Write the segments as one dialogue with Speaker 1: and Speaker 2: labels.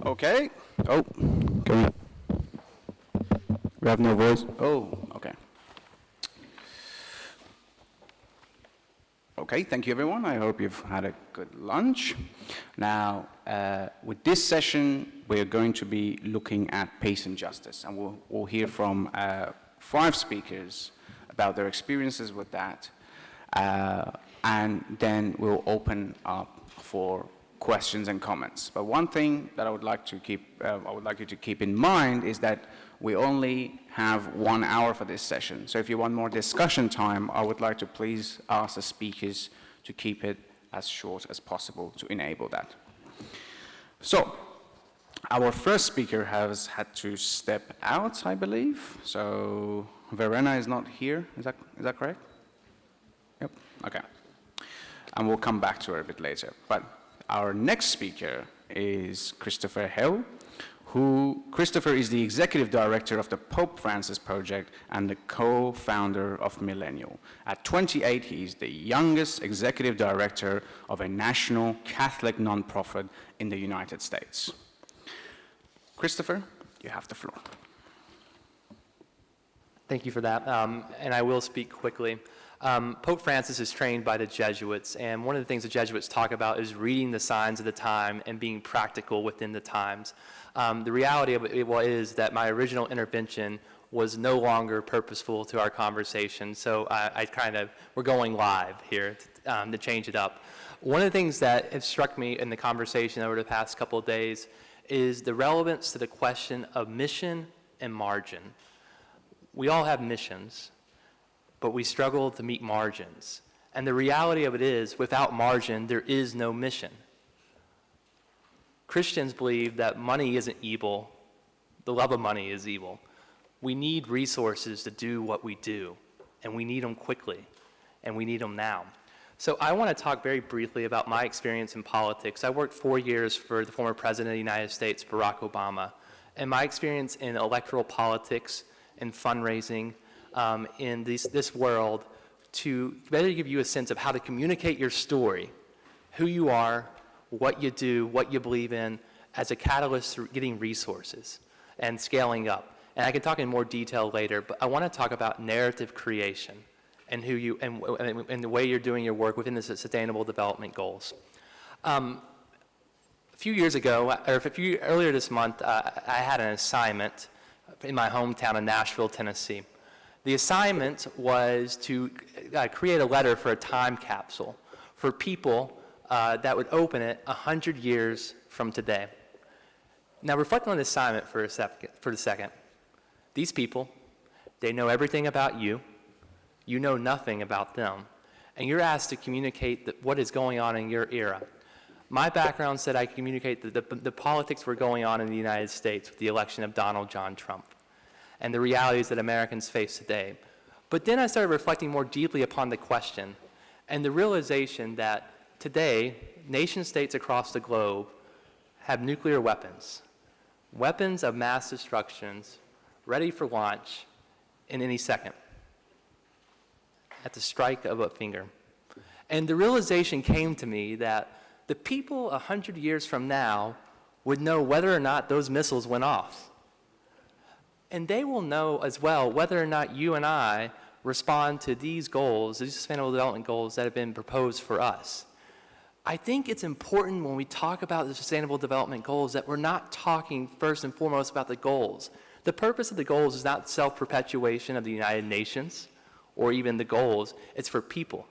Speaker 1: Okay. Oh, can we have no voice? Oh, okay. Okay, thank you everyone. I hope you've had a good lunch. Now, with this session, we're going to be looking at peace and justice, and we'll hear from 5 speakers about their experiences with that, and then we'll open up for questions and comments. But one thing that I would like you to keep in mind is that we only have 1 hour for this session. So if you want more discussion time, I would like to please ask the speakers to keep it as short as possible to enable that. So our first speaker has had to step out, I believe. So Verena is not here. Is that correct? Yep. Okay. And we'll come back to her a bit later. But our next speaker is Christopher Hill, Christopher is the executive director of the Pope Francis Project and the co-founder of Millennial. At 28, he is the youngest executive director of a national Catholic nonprofit in the United States. Christopher, you have the floor.
Speaker 2: Thank you for that, and I will speak quickly. Pope Francis is trained by the Jesuits, and one of the things the Jesuits talk about is reading the signs of the time and being practical within the times. The reality of it is that my original intervention was no longer purposeful to our conversation, so we're going live here to change it up. One of the things that has struck me in the conversation over the past couple of days is the relevance to the question of mission and margin. We all have missions, but we struggle to meet margins. And the reality of it is, without margin, there is no mission. Christians believe that money isn't evil. The love of money is evil. We need resources to do what we do, and we need them quickly, and we need them now. So I want to talk very briefly about my experience in politics. I worked 4 years for the former President of the United States, Barack Obama, and my experience in electoral politics and fundraising in this world to better give you a sense of how to communicate your story, who you are, what you do, what you believe in, as a catalyst through getting resources and scaling up. And I can talk in more detail later, but I want to talk about narrative creation and who you and the way you're doing your work within the Sustainable Development Goals. A few years ago, or earlier this month, I had an assignment in my hometown of Nashville, Tennessee. The assignment was to create a letter for a time capsule for people that would open it 100 years from today. Now, reflect on the assignment for a second. These people, they know everything about you. You know nothing about them. And you're asked to communicate what is going on in your era. My background said I communicate the politics were going on in the United States with the election of Donald John Trump and the realities that Americans face today. But then I started reflecting more deeply upon the question and the realization that today, nation-states across the globe have nuclear weapons, weapons of mass destruction ready for launch in any second at the strike of a finger. And the realization came to me that the people 100 years from now would know whether or not those missiles went off. And they will know as well whether or not you and I respond to these goals, these Sustainable Development Goals that have been proposed for us. I think it's important when we talk about the Sustainable Development Goals that we're not talking first and foremost about the goals. The purpose of the goals is not self-perpetuation of the United Nations or even the goals. It's for people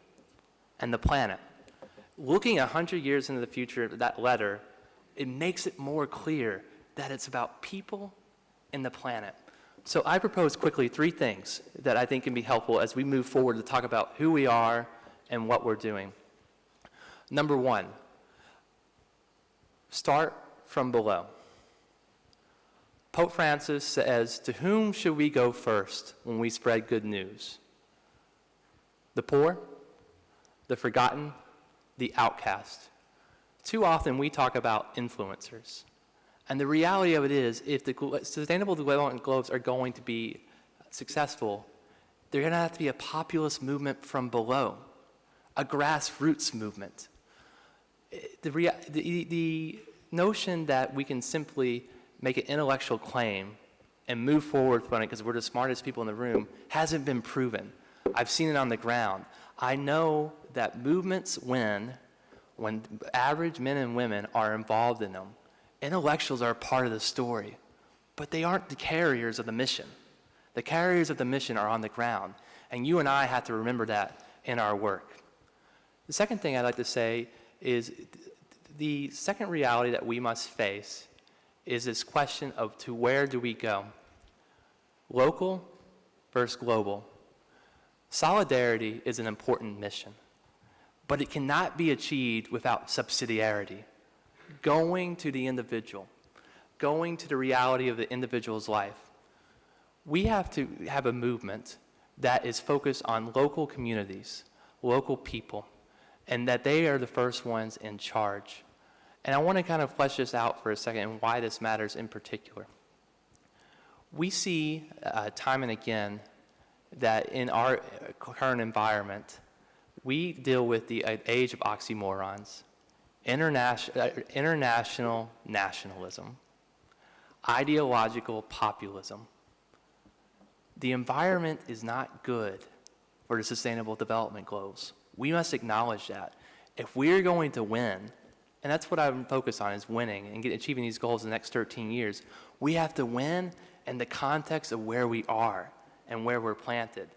Speaker 2: and the planet. Looking 100 years into the future of that letter, it makes it more clear that it's about people and the planet. So I propose quickly 3 things that I think can be helpful as we move forward to talk about who we are and what we're doing. Number 1, start from below. Pope Francis says, to whom should we go first when we spread good news? The poor, the forgotten, the outcast. Too often we talk about influencers. And the reality of it is, if the Sustainable Development Goals are going to be successful, they're going to have to be a populist movement from below, a grassroots movement. The notion that we can simply make an intellectual claim and move forward from it because we're the smartest people in the room hasn't been proven. I've seen it on the ground. I know that movements win when average men and women are involved in them. Intellectuals are a part of the story, but they aren't the carriers of the mission. The carriers of the mission are on the ground, and you and I have to remember that in our work. The second thing I'd like to say is the second reality that we must face is this question of to where do we go? Local versus global. Solidarity is an important mission, but it cannot be achieved without subsidiarity. Going to the individual, going to the reality of the individual's life. We have to have a movement that is focused on local communities, local people, and that they are the first ones in charge. And I want to kind of flesh this out for a second and why this matters in particular. We see time and again that in our current environment, we deal with the age of oxymorons, international nationalism, ideological populism. The environment is not good for the Sustainable Development Goals. We must acknowledge that. If we're going to win, and that's what I'm focused on, is winning and achieving these goals in the next 13 years, we have to win in the context of where we are and where we're planted.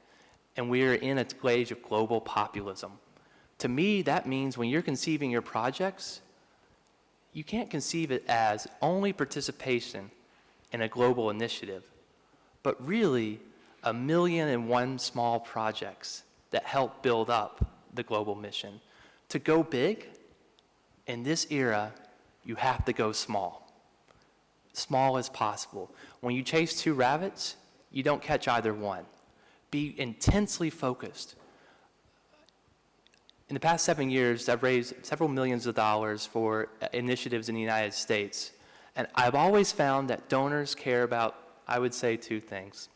Speaker 2: And we are in a age of global populism. To me, that means when you're conceiving your projects, you can't conceive it as only participation in a global initiative, but really 1,000,001 small projects that help build up the global mission. To go big, in this era, you have to go small. Small as possible. When you chase 2 rabbits, you don't catch either one. Be intensely focused. In the past 7 years, I've raised several millions of dollars for initiatives in the United States. And I've always found that donors care about, I would say, 2 things.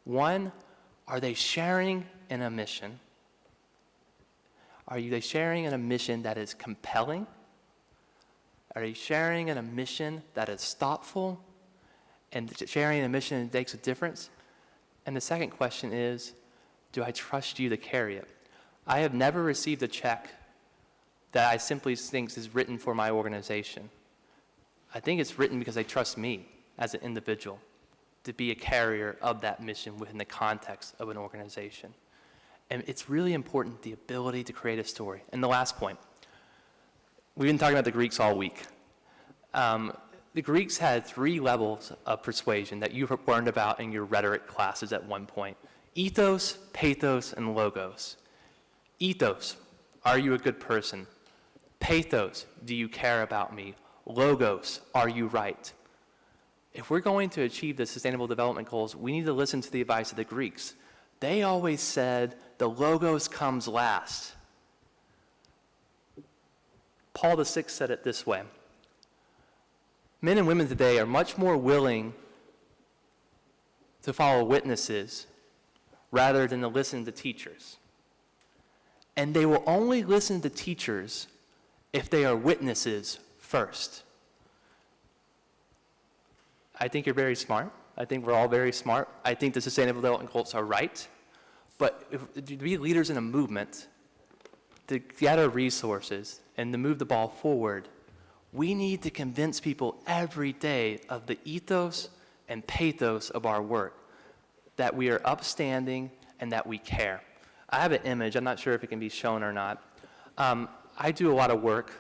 Speaker 2: One, are they sharing in a mission? Are they sharing in a mission that is compelling? Are they sharing in a mission that is thoughtful? And sharing in a mission that makes a difference? And the second question is, do I trust you to carry it? I have never received a check that I simply think is written for my organization. I think it's written because they trust me as an individual to be a carrier of that mission within the context of an organization. And it's really important, the ability to create a story. And the last point, we've been talking about the Greeks all week. The Greeks had 3 levels of persuasion that you learned about in your rhetoric classes at one point. Ethos, pathos, and logos. Ethos, are you a good person? Pathos, do you care about me? Logos, are you right? If we're going to achieve the Sustainable Development Goals, we need to listen to the advice of the Greeks. They always said the logos comes last. Paul VI said it this way. Men and women today are much more willing to follow witnesses rather than to listen to teachers. And they will only listen to teachers if they are witnesses first. I think you're very smart. I think we're all very smart. I think the Sustainable Development Goals are right. But to be leaders in a movement, to gather resources and to move the ball forward, we need to convince people every day of the ethos and pathos of our work, that we are upstanding and that we care. I have an image. I'm not sure if it can be shown or not. I do a lot of work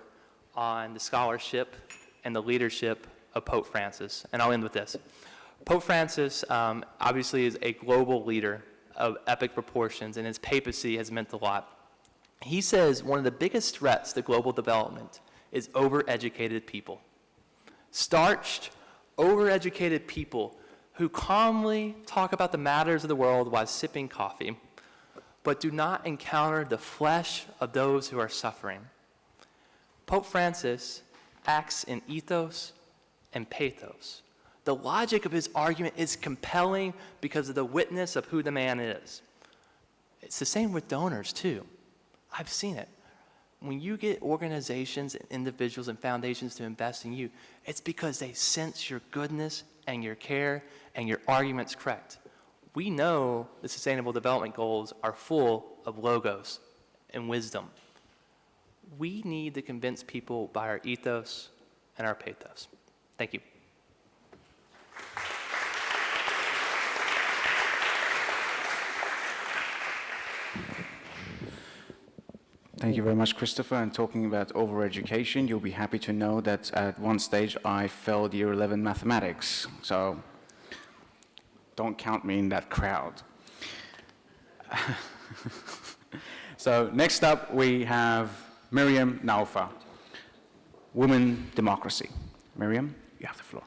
Speaker 2: on the scholarship and the leadership of Pope Francis, and I'll end with this. Pope Francis obviously is a global leader of epic proportions, and his papacy has meant a lot. He says one of the biggest threats to global development is overeducated people. Starched, overeducated people who calmly talk about the matters of the world while sipping coffee, but do not encounter the flesh of those who are suffering. Pope Francis acts in ethos and pathos. The logic of his argument is compelling because of the witness of who the man is. It's the same with donors, too. I've seen it. When you get organizations and individuals and foundations to invest in you, it's because they sense your goodness and your care and your argument's correct. We know the Sustainable Development Goals are full of logos and wisdom. We need to convince people by our ethos and our pathos. Thank you.
Speaker 1: Thank you very much, Christopher. And talking about overeducation, you'll be happy to know that at one stage I failed year 11 mathematics. So don't count me in that crowd. So next up we have Miriam Naufa, Women Democracy. Miriam, you have the floor.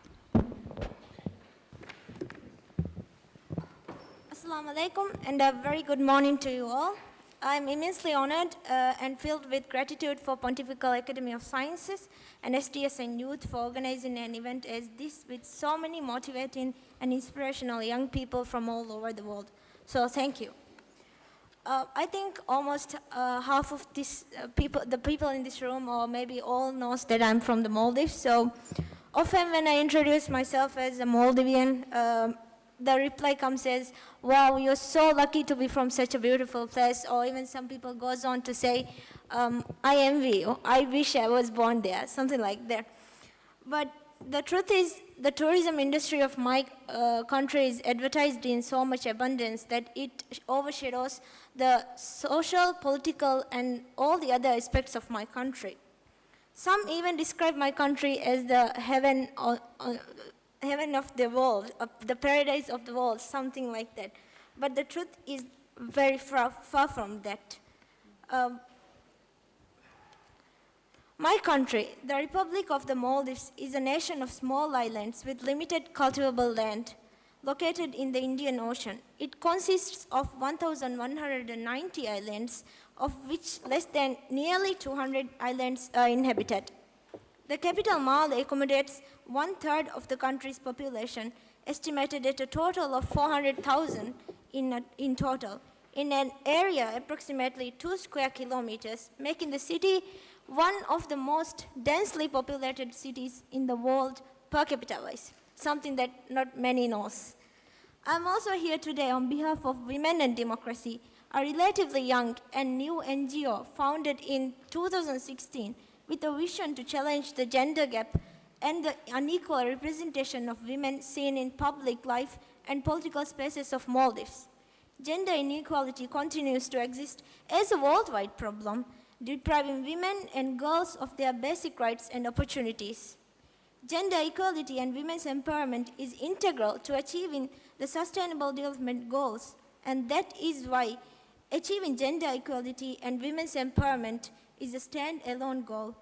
Speaker 3: Assalamu alaikum and a very good morning to you all. I'm immensely honored and filled with gratitude for Pontifical Academy of Sciences and SDS and Youth for organizing an event as this with so many motivating and inspirational young people from all over the world. So thank you. I think almost half of the people in this room, or maybe all, knows that I'm from the Maldives. So often when I introduce myself as a Maldivian, the reply comes as, wow, you're so lucky to be from such a beautiful place. Or even some people goes on to say, I envy you, I wish I was born there, something like that. But the truth is, the tourism industry of my country is advertised in so much abundance that it overshadows the social, political, and all the other aspects of my country. Some even describe my country as the heaven of the world, the paradise of the world, something like that. But the truth is very far from that. My country, the Republic of the Maldives, is a nation of small islands with limited cultivable land located in the Indian Ocean. It consists of 1,190 islands, of which less than nearly 200 islands are inhabited. The capital, Malé, accommodates 1/3 of the country's population, estimated at a total of 400,000 in total, in an area approximately 2 square kilometers, making the city one of the most densely populated cities in the world per capita wise, something that not many knows. I'm also here today on behalf of Women and Democracy, a relatively young and new NGO founded in 2016 with a vision to challenge the gender gap and the unequal representation of women seen in public life and political spaces of Maldives. Gender inequality continues to exist as a worldwide problem, depriving women and girls of their basic rights and opportunities. Gender equality and women's empowerment is integral to achieving the Sustainable Development Goals, and that is why achieving gender equality and women's empowerment is a stand-alone goal,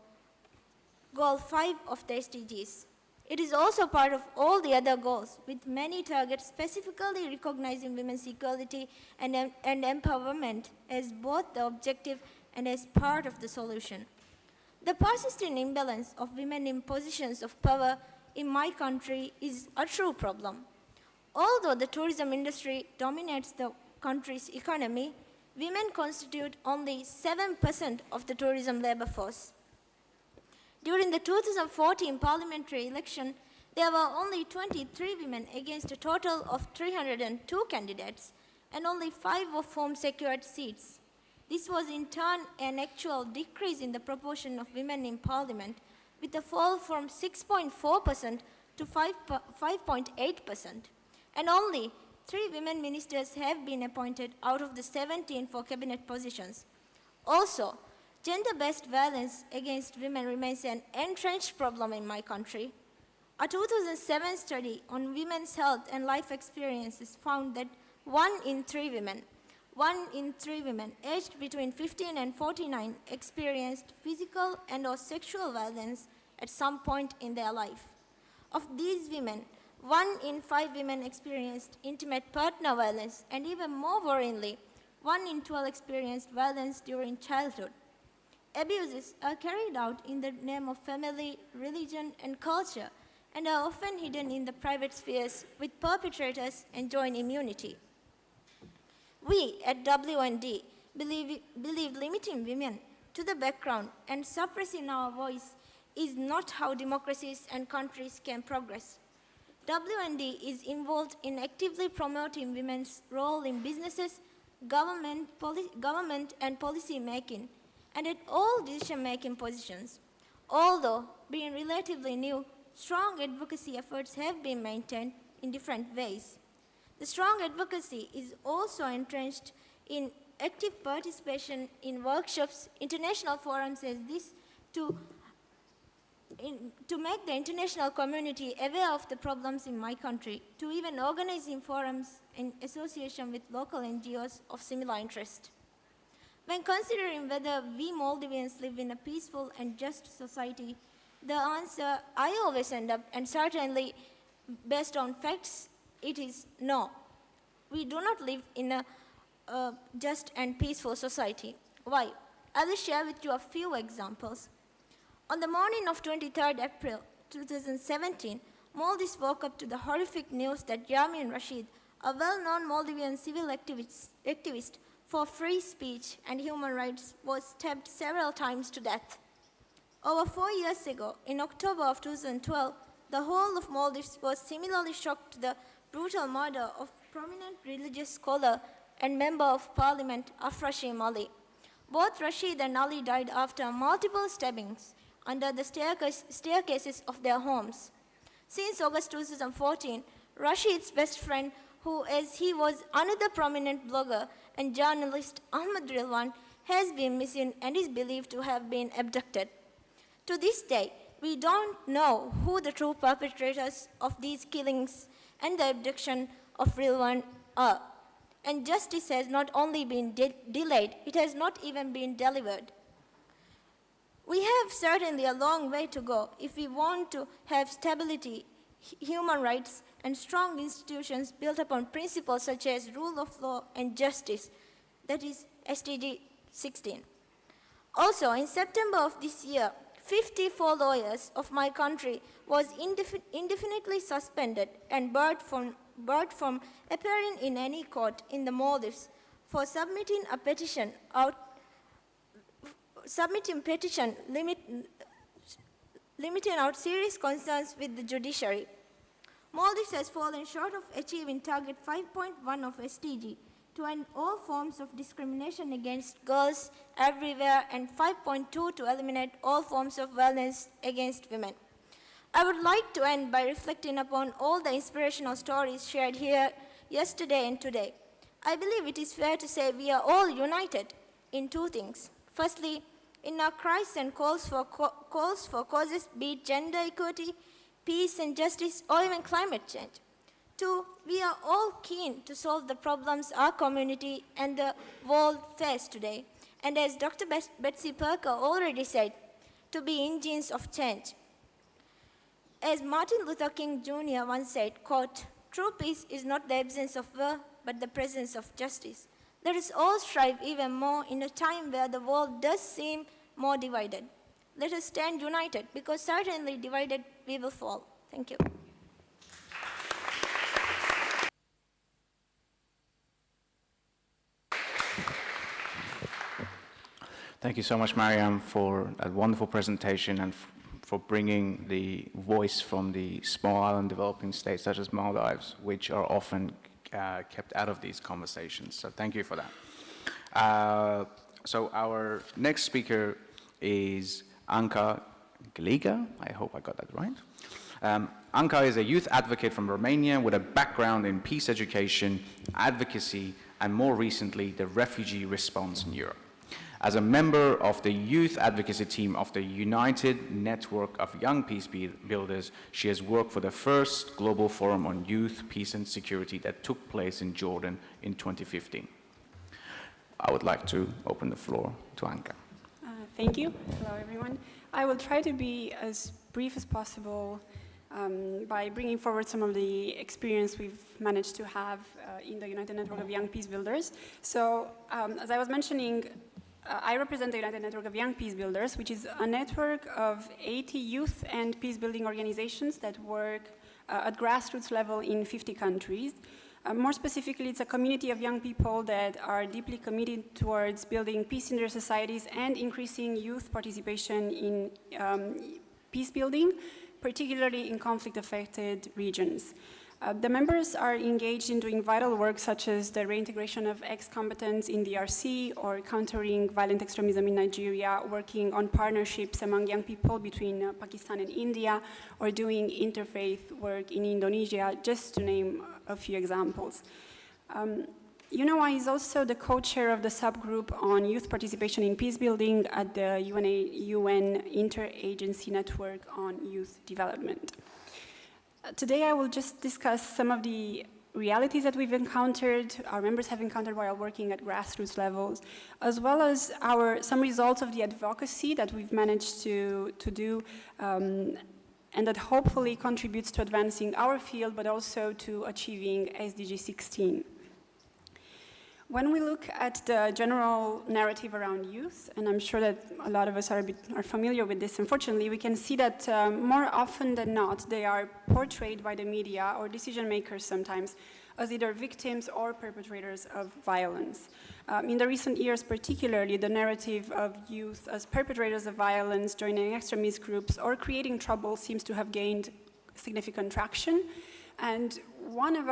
Speaker 3: Goal 5 of the SDGs. It is also part of all the other goals, with many targets specifically recognizing women's equality and empowerment as both the objective and as part of the solution. The persistent imbalance of women in positions of power in my country is a true problem. Although the tourism industry dominates the country's economy, women constitute only 7% of the tourism labor force. During the 2014 parliamentary election, there were only 23 women against a total of 302 candidates, and only 5 of whom secured seats. This was in turn an actual decrease in the proportion of women in parliament, with a fall from 6.4% to 5.8%. And only 3 women ministers have been appointed out of the 17 for cabinet positions. Also, gender-based violence against women remains an entrenched problem in my country. A 2007 study on women's health and life experiences found that 1 in 3 women aged between 15 and 49 experienced physical and/or sexual violence at some point in their life. Of these women, 1 in 5 women experienced intimate partner violence, and even more worryingly, 1 in 12 experienced violence during childhood. Abuses are carried out in the name of family, religion, and culture, and are often hidden in the private spheres, with perpetrators enjoying immunity. We at WND believe limiting women to the background and suppressing our voice is not how democracies and countries can progress. WND is involved in actively promoting women's role in businesses, government and policy making, and at all decision-making positions. Although being relatively new, strong advocacy efforts have been maintained in different ways. The strong advocacy is also entrenched in active participation in workshops, international forums as this to make the international community aware of the problems in my country, to even organizing forums in association with local NGOs of similar interest. When considering whether we Maldivians live in a peaceful and just society, the answer I always end up, and certainly based on facts, it is no. We do not live in a just and peaceful society. Why? I will share with you a few examples. On the morning of 23rd April 2017, Maldives woke up to the horrific news that Yamin Rashid, a well-known Maldivian civil activist for free speech and human rights, was stabbed several times to death. Over 4 years ago, in October of 2012, the whole of Maldives was similarly shocked to the brutal murder of prominent religious scholar and member of parliament Afrashim Ali. Both Rashid and Ali died after multiple stabbings under the staircases of their homes. Since August 2014, Rashid's best friend, who as he was another prominent blogger and journalist, Ahmad Rilwan, has been missing and is believed to have been abducted. To this day, we don't know who the true perpetrators of these killings and the abduction of Rilwan are. And justice has not only been delayed, it has not even been delivered. We have certainly a long way to go if we want to have stability, human rights, and strong institutions built upon principles such as rule of law and justice, that is SDG 16. Also, in September of this year, 54 lawyers of my country was indefinitely suspended and barred from appearing in any court in the Maldives for submitting a petition limiting out serious concerns with the judiciary. Maldives has fallen short of achieving target 5.1 of SDG to end all forms of discrimination against girls everywhere, and 5.2 to eliminate all forms of violence against women. I would like to end by reflecting upon all the inspirational stories shared here yesterday and today. I believe it is fair to say we are all united in two things. Firstly, in our cries and calls for causes, be it gender equality, peace and justice, or even climate change. Two, we are all keen to solve the problems our community and the world face today. And as Dr. Betsy Perker already said, to be engines of change. As Martin Luther King Jr. once said, quote, "True peace is not the absence of war, but the presence of justice." Let us all strive even more in a time where the world does seem more divided. Let us stand united, because certainly divided we will fall. Thank you.
Speaker 1: Thank you so much, Mariam, for that wonderful presentation and for bringing the voice from the small island developing states such as Maldives, which are often kept out of these conversations. So thank you for that. So our next speaker is Anca Gliga. I hope I got that right. Anca is a youth advocate from Romania with a background in peace education, advocacy, and more recently, the refugee response in Europe. As a member of the youth advocacy team of the United Network of Young Peace Builders, she has worked for the first global forum on youth, peace and security that took place in Jordan in 2015. I would like to open the floor to Anca.
Speaker 4: Thank you. Hello, everyone. I will try to be as brief as possible by bringing forward some of the experience we've managed to have in the United Network of Young Peace Builders. So, as I was mentioning, I represent the United Network of Young Peace Builders, which is a network of 80 youth and peace-building organizations that work at grassroots level in 50 countries. More specifically, it's a community of young people that are deeply committed towards building peace in their societies and increasing youth participation in peace building, particularly in conflict-affected regions. The members are engaged in doing vital work such as the reintegration of ex-combatants in DRC or countering violent extremism in Nigeria, working on partnerships among young people between Pakistan and India, or doing interfaith work in Indonesia, just to name a few examples. UNOI is also the co-chair of the subgroup on youth participation in peacebuilding at the UN Interagency Network on Youth Development. Today I will just discuss some of the realities that we've encountered, our members have encountered while working at grassroots levels, as well as some results of the advocacy that we've managed to do and that hopefully contributes to advancing our field, but also to achieving SDG 16. When we look at the general narrative around youth, and I'm sure that a lot of us are familiar with this, unfortunately, we can see that more often than not, they are portrayed by the media or decision makers sometimes as either victims or perpetrators of violence. In the recent years particularly, the narrative of youth as perpetrators of violence, joining extremist groups, or creating trouble seems to have gained significant traction. And one of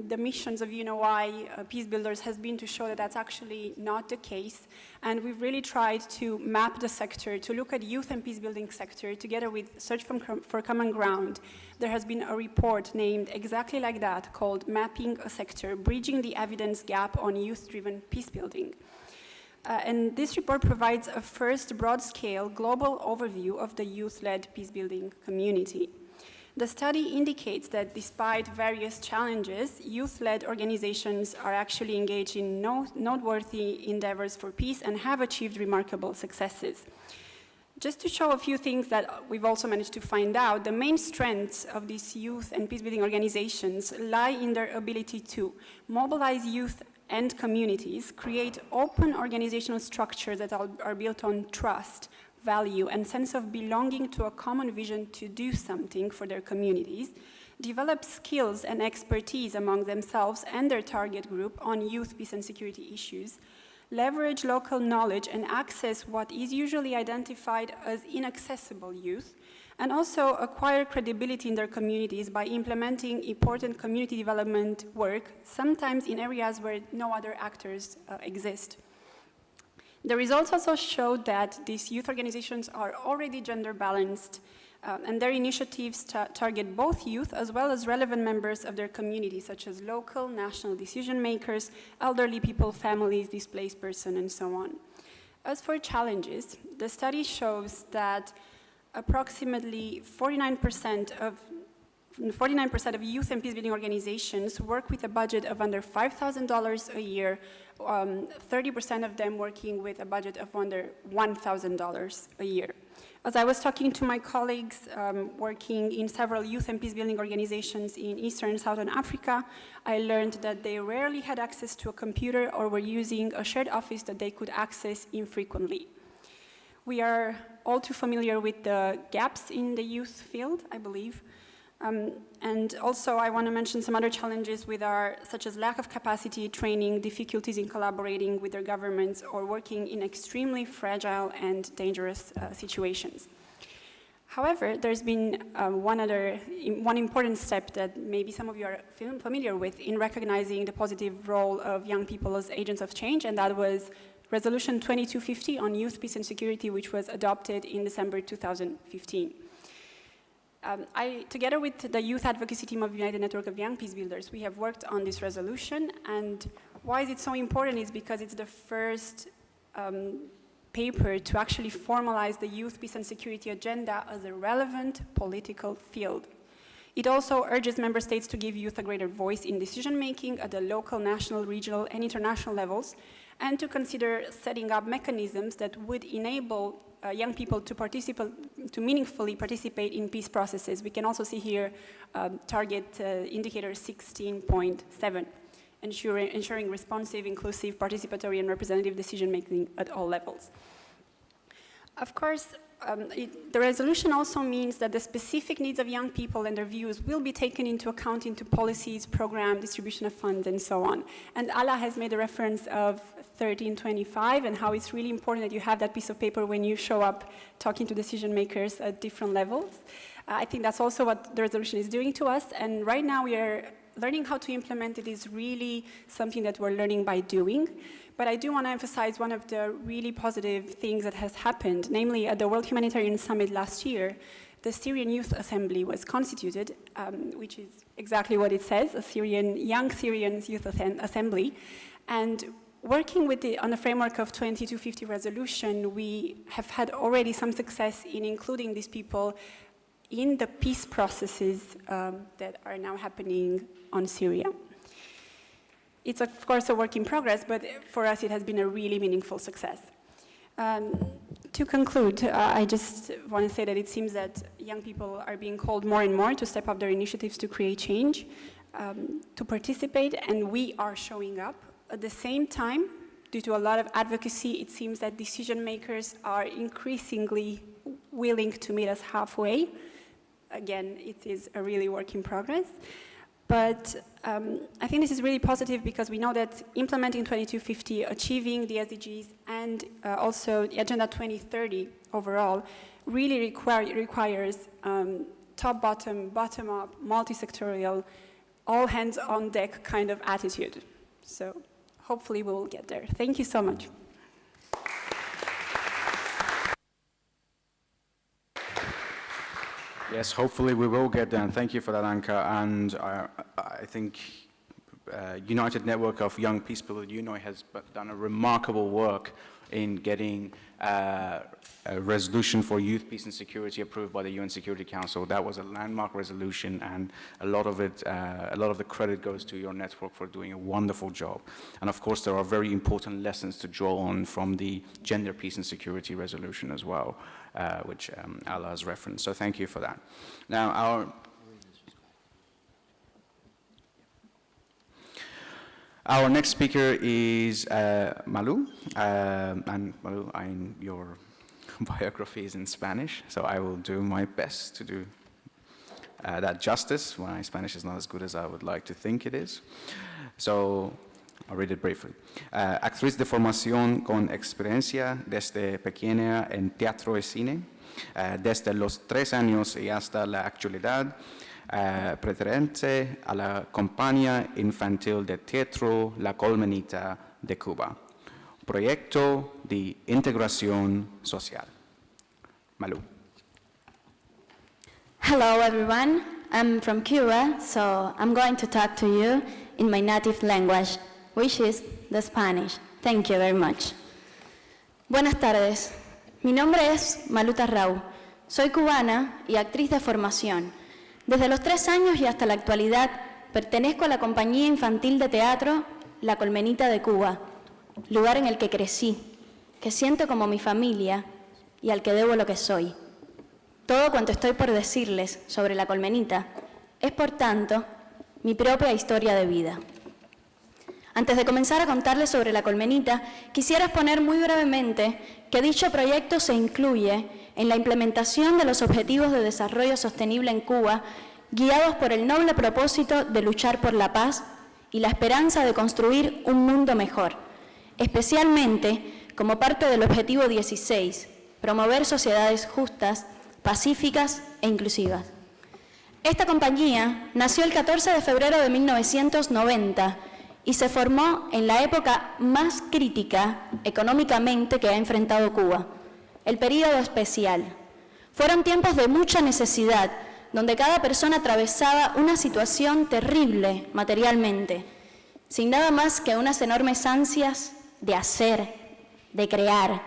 Speaker 4: the missions of UNOI Peace Builders has been to show that that's actually not the case. And we've really tried to map the sector, to look at youth and peacebuilding sector together with Search for Common Ground. There has been a report named exactly like that called Mapping a Sector, Bridging the Evidence Gap on Youth-Driven Peacebuilding. And this report provides a first broad-scale global overview of the youth-led peacebuilding community. The study indicates that despite various challenges, youth-led organizations are actually engaged in noteworthy endeavors for peace and have achieved remarkable successes. Just to show a few things that we've also managed to find out, the main strengths of these youth and peacebuilding organizations lie in their ability to mobilize youth and communities, create open organizational structures that are built on trust, value, and sense of belonging to a common vision to do something for their communities, develop skills and expertise among themselves and their target group on youth, peace, and security issues, leverage local knowledge and access what is usually identified as inaccessible youth, and also acquire credibility in their communities by implementing important community development work, sometimes in areas where no other actors exist. The results also showed that these youth organizations are already gender balanced and their initiatives target both youth as well as relevant members of their community, such as local, national decision makers, elderly people, families, displaced persons, and so on. As for challenges, the study shows that approximately 49% of youth and peacebuilding organizations work with a budget of under $5,000 a year, 30% of them working with a budget of under $1,000 a year. As I was talking to my colleagues working in several youth and peacebuilding organizations in Eastern and Southern Africa, I learned that they rarely had access to a computer or were using a shared office that they could access infrequently. We are all too familiar with the gaps in the youth field, I believe. And also I want to mention some other challenges such as lack of capacity, training, difficulties in collaborating with their governments, or working in extremely fragile and dangerous situations. However, there's been one important step that maybe some of you are familiar with in recognizing the positive role of young people as agents of change, and that was Resolution 2250 on youth, peace, and security, which was adopted in December 2015. Together with the youth advocacy team of United Network of Young Peace Builders, we have worked on this resolution. And why is it so important is because it's the first paper to actually formalize the youth, peace, and security agenda as a relevant political field. It also urges member states to give youth a greater voice in decision-making at the local, national, regional, and international levels, and to consider setting up mechanisms that would enable young people to meaningfully participate in peace processes. We can also see here target indicator 16.7, ensuring responsive, inclusive, participatory, and representative decision-making at all levels. Of course, the resolution also means that the specific needs of young people and their views will be taken into account into policies, program, distribution of funds, and so on. And Ala has made a reference of 1325 and how it's really important that you have that piece of paper when you show up talking to decision makers at different levels. I think that's also what the resolution is doing to us, and right now we are learning how to implement it is really something that we're learning by doing. But I do want to emphasize one of the really positive things that has happened, namely at the World Humanitarian Summit last year, the Syrian Youth Assembly was constituted, which is exactly what it says, a Young Syrians Youth Assembly. And working with on the framework of 2250 resolution, we have had already some success in including these people in the peace processes that are now happening on Syria. It's of course a work in progress, but for us it has been a really meaningful success. To conclude, I just want to say that it seems that young people are being called more and more to step up their initiatives to create change, to participate, and we are showing up. At the same time, due to a lot of advocacy, it seems that decision makers are increasingly willing to meet us halfway. Again, it is a really work in progress. But I think this is really positive because we know that implementing 2250, achieving the SDGs, and also the Agenda 2030 overall really requires top-bottom, bottom-up, multi-sectorial, all-hands-on-deck kind of attitude. So hopefully we'll get there. Thank you so much.
Speaker 1: Yes, hopefully we will get there, and thank you for that, Anka. And I think United Network of Young Peace Builders, UNOY, has done a remarkable work in getting a resolution for youth, peace and security approved by the UN Security Council. That was a landmark resolution, and a lot of the credit goes to your network for doing a wonderful job. And of course, there are very important lessons to draw on from the gender, peace and security resolution as well, which Ala has referenced. So thank you for that. Now, our next speaker is Malu, and Malu, your biography is in Spanish, so I will do my best to do that justice. My Spanish is not as good as I would like to think it is, so I'll read it briefly. Actriz de formación con experiencia desde pequeña en teatro y cine, desde los 3 años y hasta la actualidad. Pertenece a la compañía infantil de teatro La Colmenita de Cuba, proyecto de integración social. Malu.
Speaker 5: Hello everyone, I'm from Cuba, so I'm going to talk to you in my native language, which is the Spanish. Thank you very much. Buenas tardes, mi nombre es Malu Tarrau, soy cubana y actriz de formación. Desde los 3 años y hasta la actualidad, pertenezco a la compañía infantil de teatro La Colmenita de Cuba, lugar en el que crecí, que siento como mi familia y al que debo lo que soy. Todo cuanto estoy por decirles sobre La Colmenita es, por tanto, mi propia historia de vida. Antes de comenzar a contarles sobre La Colmenita, quisiera exponer muy brevemente que dicho proyecto se incluye en la implementación de los Objetivos de Desarrollo Sostenible en Cuba, guiados por el noble propósito de luchar por la paz y la esperanza de construir un mundo mejor, especialmente como parte del Objetivo 16, promover sociedades justas, pacíficas e inclusivas. Esta compañía nació el 14 de febrero de 1990 y se formó en la época más crítica económicamente que ha enfrentado Cuba, el período especial. Fueron tiempos de mucha necesidad, donde cada persona atravesaba una situación terrible materialmente, sin nada más que unas enormes ansias de hacer, de crear,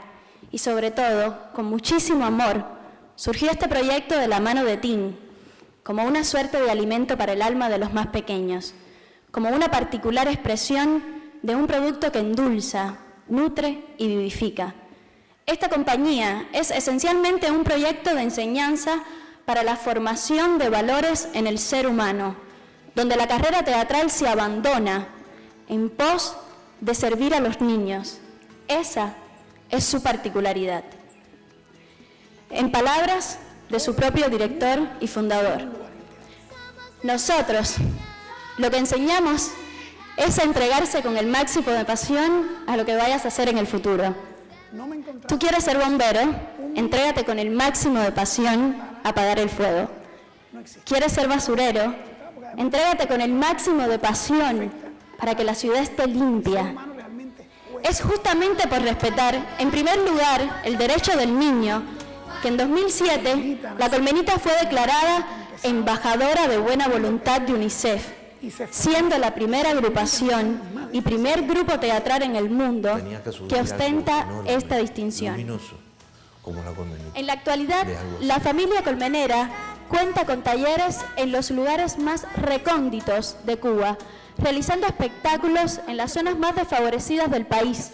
Speaker 5: y sobre todo, con muchísimo amor, surgió este proyecto de la mano de Tim, como una suerte de alimento para el alma de los más pequeños, como una particular expresión de un producto que endulza, nutre y vivifica. Esta compañía es esencialmente un proyecto de enseñanza para la formación de valores en el ser humano, donde la carrera teatral se abandona en pos de servir a los niños. Esa es su particularidad. en palabras de su propio director y fundador. Nosotros, lo que enseñamos es a entregarse con el máximo de pasión a lo que vayas a hacer en el futuro. Tú quieres ser bombero, entrégate con el máximo de pasión a apagar el fuego. ¿Quieres ser basurero? Entrégate con el máximo de pasión para que la ciudad esté limpia. Es justamente por respetar, en primer lugar, el derecho del niño, que en 2007 la Colmenita fue declarada embajadora de buena voluntad de UNICEF, siendo la primera agrupación y primer grupo teatral en el mundo que ostenta esta distinción. En la actualidad, la familia colmenera cuenta con talleres en los lugares más recónditos de Cuba, realizando espectáculos en las zonas más desfavorecidas del país.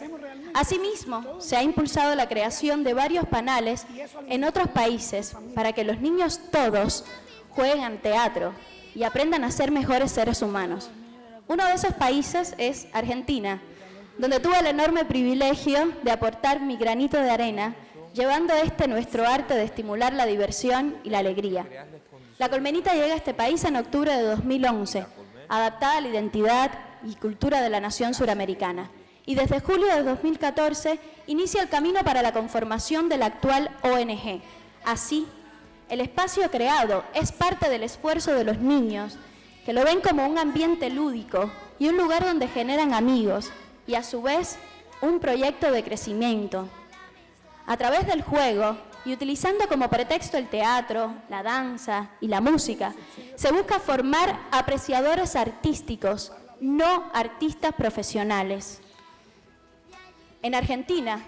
Speaker 5: Asimismo, se ha impulsado la creación de varios panales en otros países para que los niños todos jueguen al teatro y aprendan a ser mejores seres humanos. Uno de esos países es Argentina, donde tuve el enorme privilegio de aportar mi granito de arena, llevando nuestro arte de estimular la diversión y la alegría. La Colmenita llega a este país en octubre de 2011, adaptada a la identidad y cultura de la nación suramericana. Y desde julio de 2014 inicia el camino para la conformación de la actual ONG. Así, el espacio creado es parte del esfuerzo de los niños, que lo ven como un ambiente lúdico y un lugar donde generan amigos, y a su vez, un proyecto de crecimiento. A través del juego, y utilizando como pretexto el teatro, la danza y la música, se busca formar apreciadores artísticos, no artistas profesionales. En Argentina,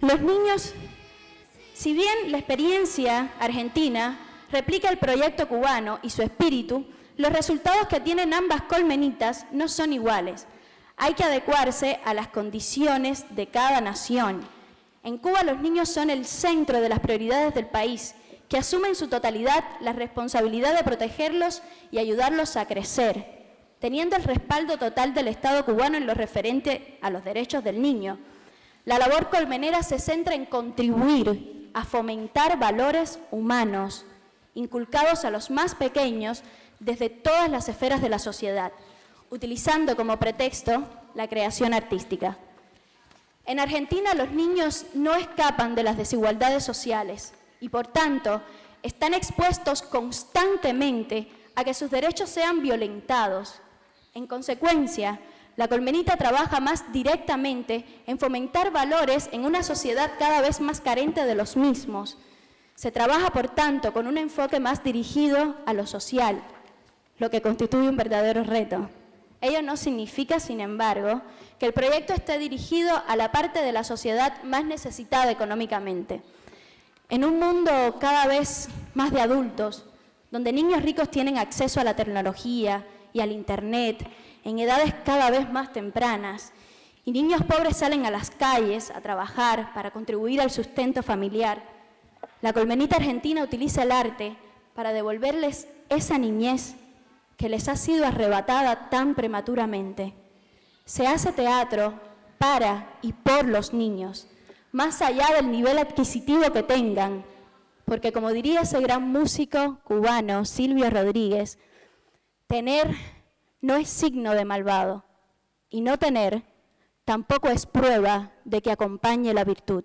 Speaker 5: los niños, si bien la experiencia argentina replica el proyecto cubano y su espíritu, los resultados que tienen ambas colmenitas no son iguales. Hay que adecuarse a las condiciones de cada nación. En Cuba los niños son el centro de las prioridades del país, que asumen en su totalidad la responsabilidad de protegerlos y ayudarlos a crecer, teniendo el respaldo total del Estado cubano en lo referente a los derechos del niño. La labor colmenera se centra en contribuir a fomentar valores humanos, inculcados a los más pequeños desde todas las esferas de la sociedad, utilizando como pretexto la creación artística. En Argentina los niños no escapan de las desigualdades sociales y, por tanto, están expuestos constantemente a que sus derechos sean violentados. En consecuencia, la Colmenita trabaja más directamente en fomentar valores en una sociedad cada vez más carente de los mismos. Se trabaja, por tanto, con un enfoque más dirigido a lo social, lo que constituye un verdadero reto. Ello no significa, sin embargo, que el proyecto esté dirigido a la parte de la sociedad más necesitada económicamente. En un mundo cada vez más de adultos, donde niños ricos tienen acceso a la tecnología y al Internet en edades cada vez más tempranas, y niños pobres salen a las calles a trabajar para contribuir al sustento familiar, la Colmenita Argentina utiliza el arte para devolverles esa niñez que les ha sido arrebatada tan prematuramente. Se hace teatro para y por los niños, más allá del nivel adquisitivo que tengan, porque como diría ese gran músico cubano, Silvio Rodríguez, tener no es signo de malvado, y no tener tampoco es prueba de que acompañe la virtud.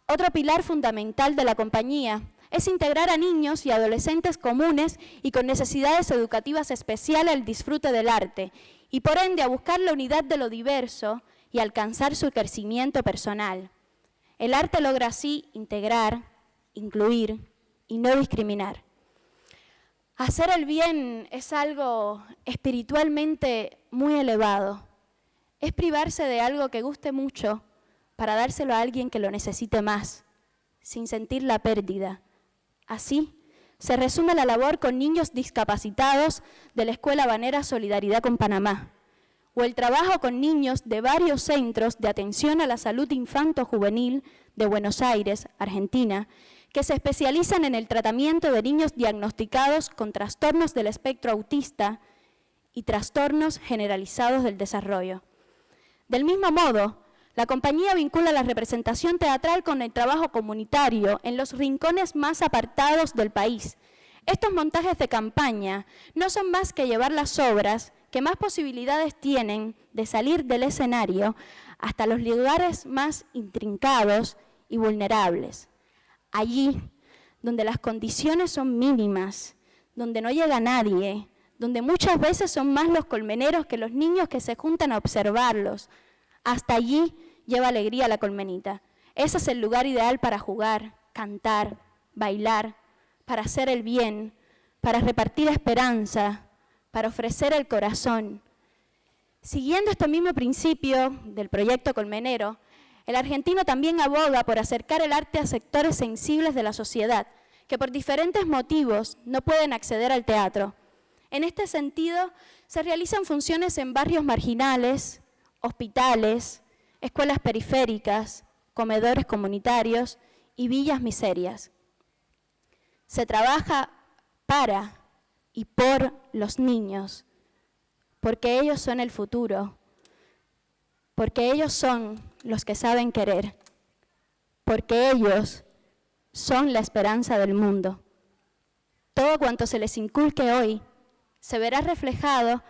Speaker 5: Otro pilar fundamental de la compañía es integrar a niños y adolescentes comunes y con necesidades educativas especiales al disfrute del arte, y por ende a buscar la unidad de lo diverso y alcanzar su crecimiento personal. El arte logra así integrar, incluir y no discriminar. Hacer el bien es algo espiritualmente muy elevado. Es privarse de algo que guste mucho para dárselo a alguien que lo necesite más, sin sentir la pérdida. Así se resume la labor con niños discapacitados de la Escuela Habanera Solidaridad con Panamá, o el trabajo con niños de varios centros de atención a la salud infanto-juvenil de Buenos Aires, Argentina, que se especializan en el tratamiento de niños diagnosticados con trastornos del espectro autista y trastornos generalizados del desarrollo. Del mismo modo, La compañía vincula la representación teatral con el trabajo comunitario en los rincones más apartados del país. Estos montajes de campaña no son más que llevar las obras que más posibilidades tienen de salir del escenario hasta los lugares más intrincados y vulnerables. Allí, donde las condiciones son mínimas, donde no llega nadie, donde muchas veces son más los colmeneros que los niños que se juntan a observarlos. Hasta allí lleva alegría la colmenita. Ese es el lugar ideal para jugar, cantar, bailar, para hacer el bien, para repartir esperanza, para ofrecer el corazón. Siguiendo este mismo principio del proyecto colmenero, el argentino también aboga por acercar el arte a sectores sensibles de la sociedad, que por diferentes motivos no pueden acceder al teatro. En este sentido, se realizan funciones en barrios marginales, hospitales, escuelas periféricas, comedores comunitarios y villas miserias. Se trabaja para y por los niños, porque ellos son el futuro, porque ellos son los que saben querer, porque ellos son la esperanza del mundo. Todo cuanto se les inculque hoy se verá reflejado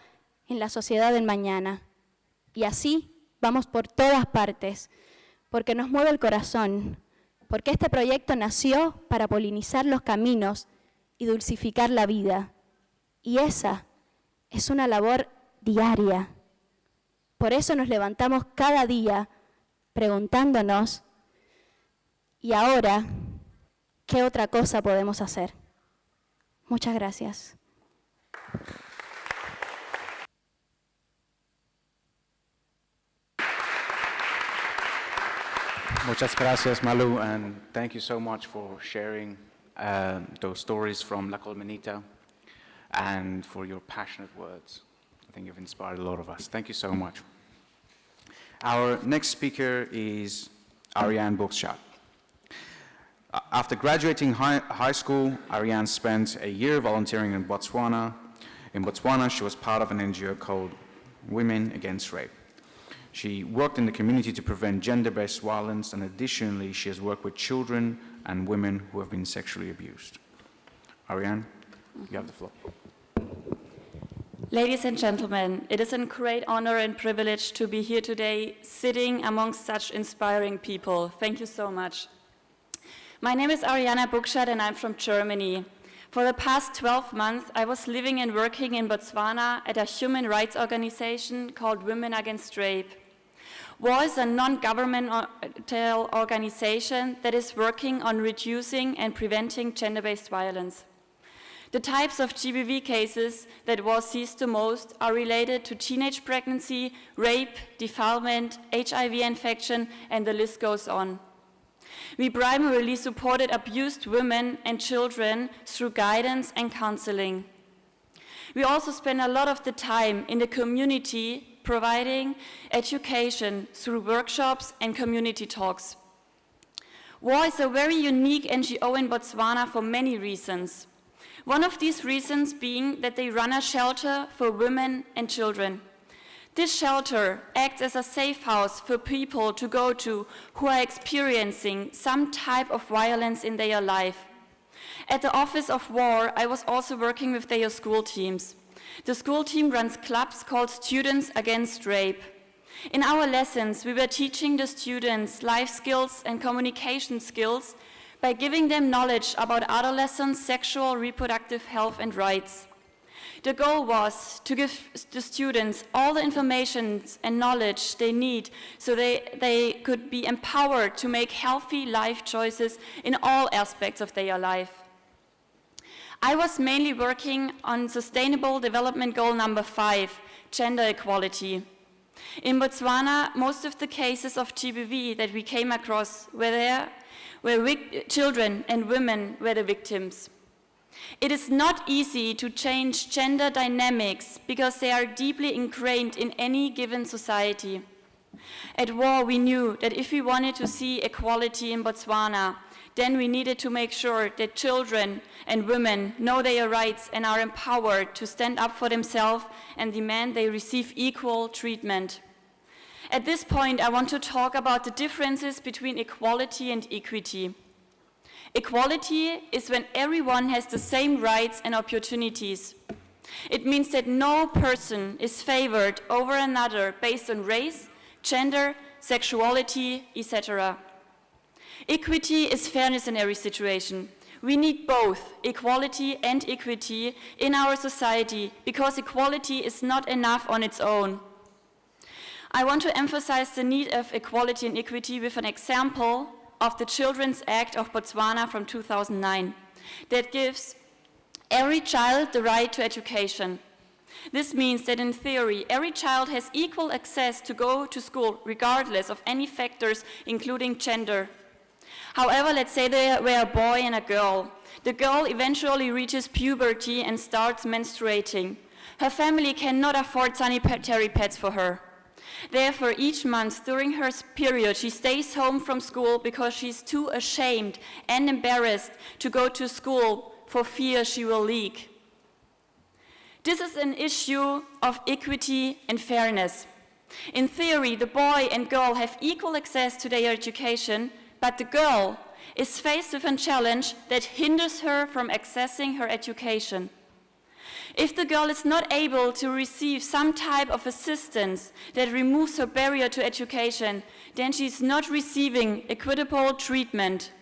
Speaker 5: en la sociedad del mañana. Y así vamos por todas partes, porque nos mueve el corazón, porque este proyecto nació para polinizar los caminos y dulcificar la vida. Y esa es una labor diaria. Por eso nos levantamos cada día preguntándonos, ¿y ahora qué otra cosa podemos hacer? Muchas gracias.
Speaker 1: Muchas gracias, Malu, and thank you so much for sharing those stories from La Colmenita and for your passionate words. I think you've inspired a lot of us. Thank you so much. Our next speaker is Ariane Bookchat. After graduating high school, Ariane spent a year volunteering in Botswana. In Botswana, she was part of an NGO called Women Against Rape. She worked in the community to prevent gender-based violence, and additionally, she has worked with children and women who have been sexually abused. Ariane, you have the floor.
Speaker 6: Ladies and gentlemen, it is a great honor and privilege to be here today, sitting amongst such inspiring people. Thank you so much. My name is Ariane Bookchat, and I'm from Germany. For the past 12 months, I was living and working in Botswana at a human rights organization called Women Against Rape. WAR is a non-governmental organization that is working on reducing and preventing gender-based violence. The types of GBV cases that WAR sees the most are related to teenage pregnancy, rape, defilement, HIV infection, and the list goes on. We primarily supported abused women and children through guidance and counseling. We also spend a lot of the time in the community providing education through workshops and community talks. WAR is a very unique NGO in Botswana for many reasons. One of these reasons being that they run a shelter for women and children. This shelter acts as a safe house for people to go to who are experiencing some type of violence in their life. At the Office of WAR, I was also working with their school teams. The school team runs clubs called Students Against Rape. In our lessons, we were teaching the students life skills and communication skills by giving them knowledge about adolescents' sexual reproductive health and rights. The goal was to give the students all the information and knowledge they need so they could be empowered to make healthy life choices in all aspects of their life. I was mainly working on Sustainable Development Goal number 5, gender equality. In Botswana, most of the cases of GBV that we came across were children and women were the victims. It is not easy to change gender dynamics because they are deeply ingrained in any given society. At WAR, we knew that if we wanted to see equality in Botswana, then we needed to make sure that children and women know their rights and are empowered to stand up for themselves and demand they receive equal treatment. At this point, I want to talk about the differences between equality and equity. Equality is when everyone has the same rights and opportunities. It means that no person is favored over another based on race, gender, sexuality, etc. Equity is fairness in every situation. We need both equality and equity in our society because equality is not enough on its own. I want to emphasize the need of equality and equity with an example of the Children's Act of Botswana from 2009 that gives every child the right to education. This means that in theory, every child has equal access to go to school regardless of any factors, including gender. However, let's say they were a boy and a girl. The girl eventually reaches puberty and starts menstruating. Her family cannot afford sanitary pads for her. Therefore, each month during her period, she stays home from school because she's too ashamed and embarrassed to go to school for fear she will leak. This is an issue of equity and fairness. In theory, the boy and girl have equal access to their education, but the girl is faced with a challenge that hinders her from accessing her education. If the girl is not able to receive some type of assistance that removes her barrier to education, then she is not receiving equitable treatment.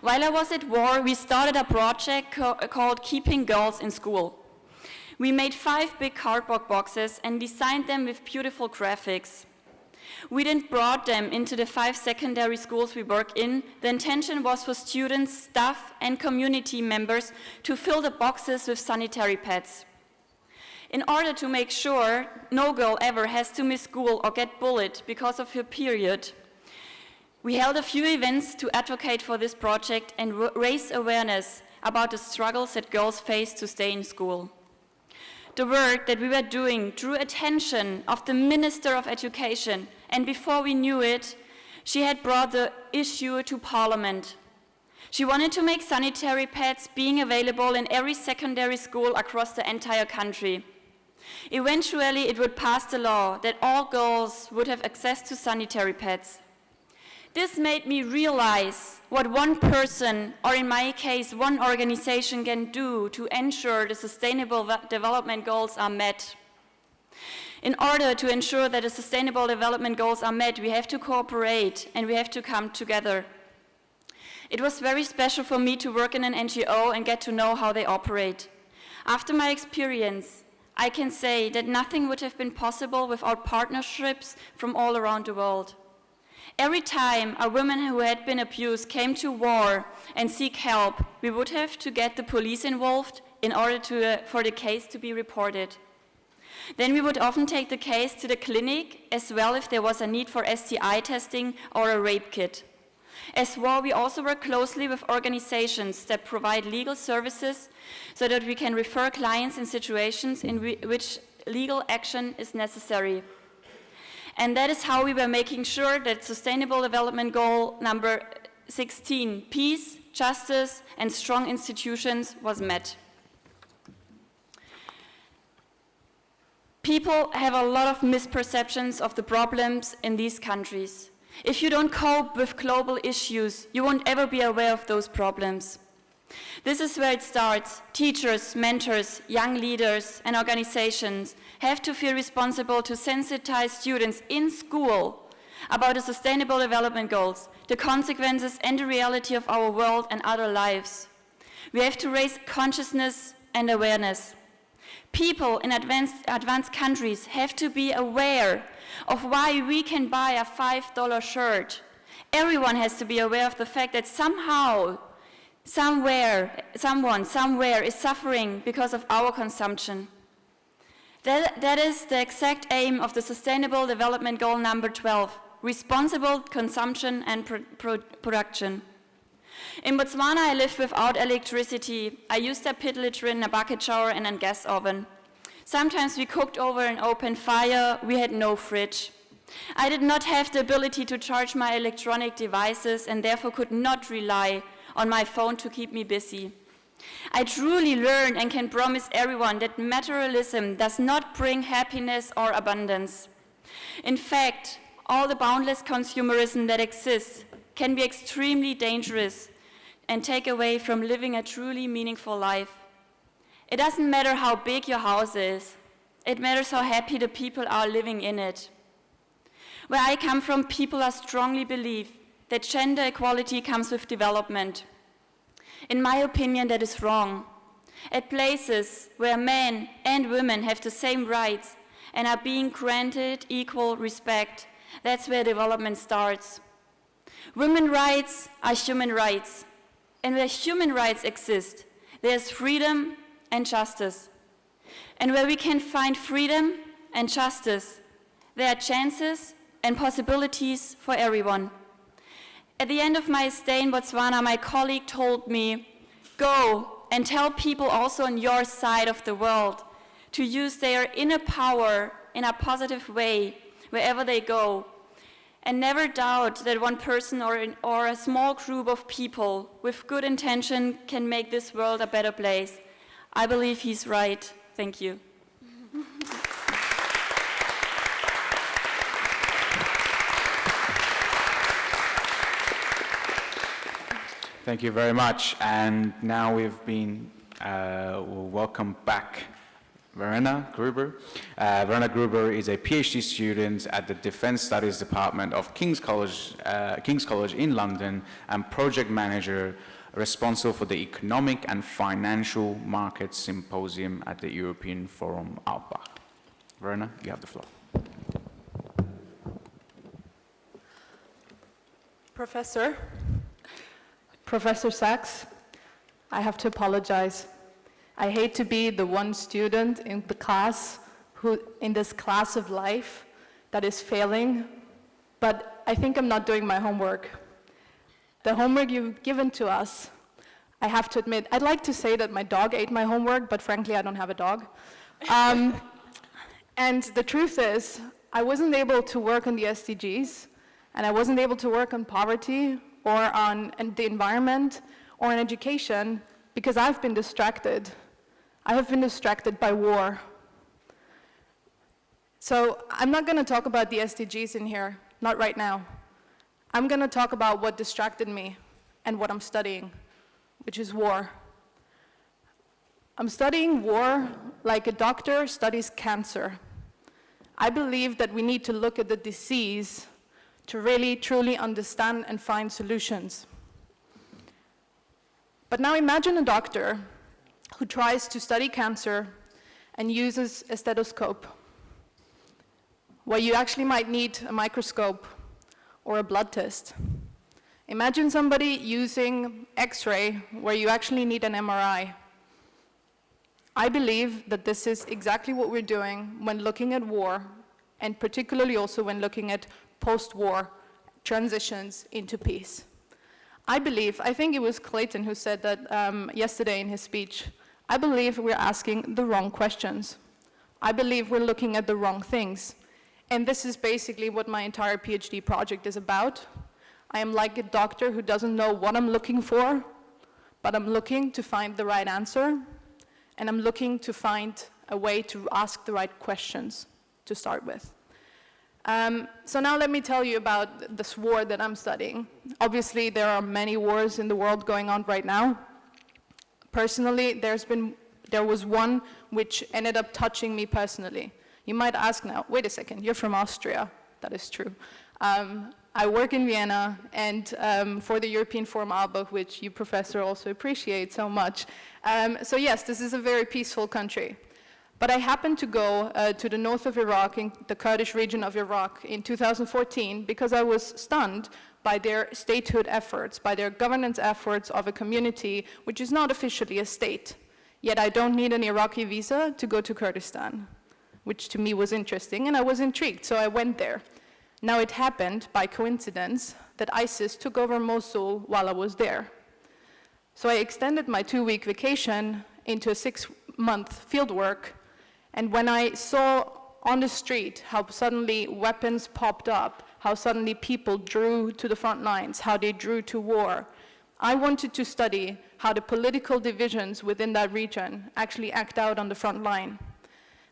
Speaker 6: While I was at war, we started a project called Keeping Girls in School. We made 5 big cardboard boxes and designed them with beautiful graphics. We then brought them into the 5 secondary schools we work in. The intention was for students, staff, and community members to fill the boxes with sanitary pads. In order to make sure no girl ever has to miss school or get bullied because of her period, we held a few events to advocate for this project and raise awareness about the struggles that girls face to stay in school. The work that we were doing drew attention of the Minister of Education, and before we knew it, she had brought the issue to Parliament. She wanted to make sanitary pads being available in every secondary school across the entire country. Eventually, it would pass the law that all girls would have access to sanitary pads. This made me realize what one person, or in my case, one organization can do to ensure the sustainable development goals are met. In order to ensure that the sustainable development goals are met, we have to cooperate and we have to come together. It was very special for me to work in an NGO and get to know how they operate. After my experience, I can say that nothing would have been possible without partnerships from all around the world. Every time a woman who had been abused came to war and seek help, we would have to get the police involved in order for the case to be reported. Then we would often take the case to the clinic as well if there was a need for STI testing or a rape kit. As well, we also work closely with organizations that provide legal services so that we can refer clients in situations in which legal action is necessary. And that is how we were making sure that Sustainable Development Goal number 16, peace, justice, and strong institutions, was met. People have a lot of misperceptions of the problems in these countries. If you don't cope with global issues, you won't ever be aware of those problems. This is where it starts. Teachers, mentors, young leaders, and organizations have to feel responsible to sensitize students in school about the Sustainable Development Goals, the consequences and the reality of our world and other lives. We have to raise consciousness and awareness. People in advanced countries have to be aware of why we can buy a $5 shirt. Everyone has to be aware of the fact that somehow, someone, somewhere is suffering because of our consumption. That is the exact aim of the Sustainable Development Goal number 12, responsible consumption and production. In Botswana, I lived without electricity. I used a pit latrine, a bucket shower, and a gas oven. Sometimes we cooked over an open fire. We had no fridge. I did not have the ability to charge my electronic devices and therefore could not rely on my phone to keep me busy. I truly learned and can promise everyone that materialism does not bring happiness or abundance. In fact, all the boundless consumerism that exists can be extremely dangerous and take away from living a truly meaningful life. It doesn't matter how big your house is. It matters how happy the people are living in it. Where I come from, people are strongly believe that gender equality comes with development. In my opinion, that is wrong. At places where men and women have the same rights and are being granted equal respect, that's where development starts. Women's rights are human rights, and where human rights exist, there's freedom and justice. And where we can find freedom and justice, there are chances and possibilities for everyone. At the end of my stay in Botswana, my colleague told me, go and tell people also on your side of the world to use their inner power in a positive way wherever they go. And never doubt that one person or a small group of people with good intention can make this world a better place. I believe he's right. Thank you.
Speaker 1: Thank you very much. And now we'll welcome back Verena Gruber. Verena Gruber is a PhD student at the Defense Studies Department of King's College in London and project manager responsible for the Economic and Financial Markets Symposium at the European Forum Alpbach. Verena, you have the floor.
Speaker 7: Professor Sachs, I have to apologize. I hate to be the one student in the class in this class of life that is failing, but I think I'm not doing my homework. The homework you've given to us, I have to admit, I'd like to say that my dog ate my homework, but frankly, I don't have a dog. And the truth is, I wasn't able to work on the SDGs, and I wasn't able to work on poverty or on the environment or on education because I've been distracted. I have been distracted by war. So I'm not going to talk about the SDGs in here, not right now. I'm going to talk about what distracted me and what I'm studying, which is war. I'm studying war like a doctor studies cancer. I believe that we need to look at the disease to really, truly understand and find solutions. But now imagine a doctor who tries to study cancer and uses a stethoscope, where you actually might need a microscope or a blood test. Imagine somebody using X-ray, where you actually need an MRI. I believe that this is exactly what we're doing when looking at war, and particularly also when looking at post-war transitions into peace. I think it was Clayton who said that yesterday in his speech, I believe we're asking the wrong questions. I believe we're looking at the wrong things. And this is basically what my entire PhD project is about. I am like a doctor who doesn't know what I'm looking for, but I'm looking to find the right answer, and I'm looking to find a way to ask the right questions to start with. So now let me tell you about this war that I'm studying. Obviously, there are many wars in the world going on right now. Personally, there was one which ended up touching me personally. You might ask now, wait a second, you're from Austria. That is true. I work in Vienna, and for the European Forum Alpbach, which you, Professor, also appreciate so much. So yes, this is a very peaceful country. But I happened to go to the north of Iraq, in the Kurdish region of Iraq, in 2014, because I was stunned by their statehood efforts, by their governance efforts of a community which is not officially a state. Yet I don't need an Iraqi visa to go to Kurdistan, which to me was interesting, and I was intrigued, so I went there. Now it happened, by coincidence, that ISIS took over Mosul while I was there. So I extended my 2-week vacation into a 6-month fieldwork, and when I saw on the street how suddenly weapons popped up, how suddenly people drew to the front lines, how they drew to war, I wanted to study how the political divisions within that region actually act out on the front line.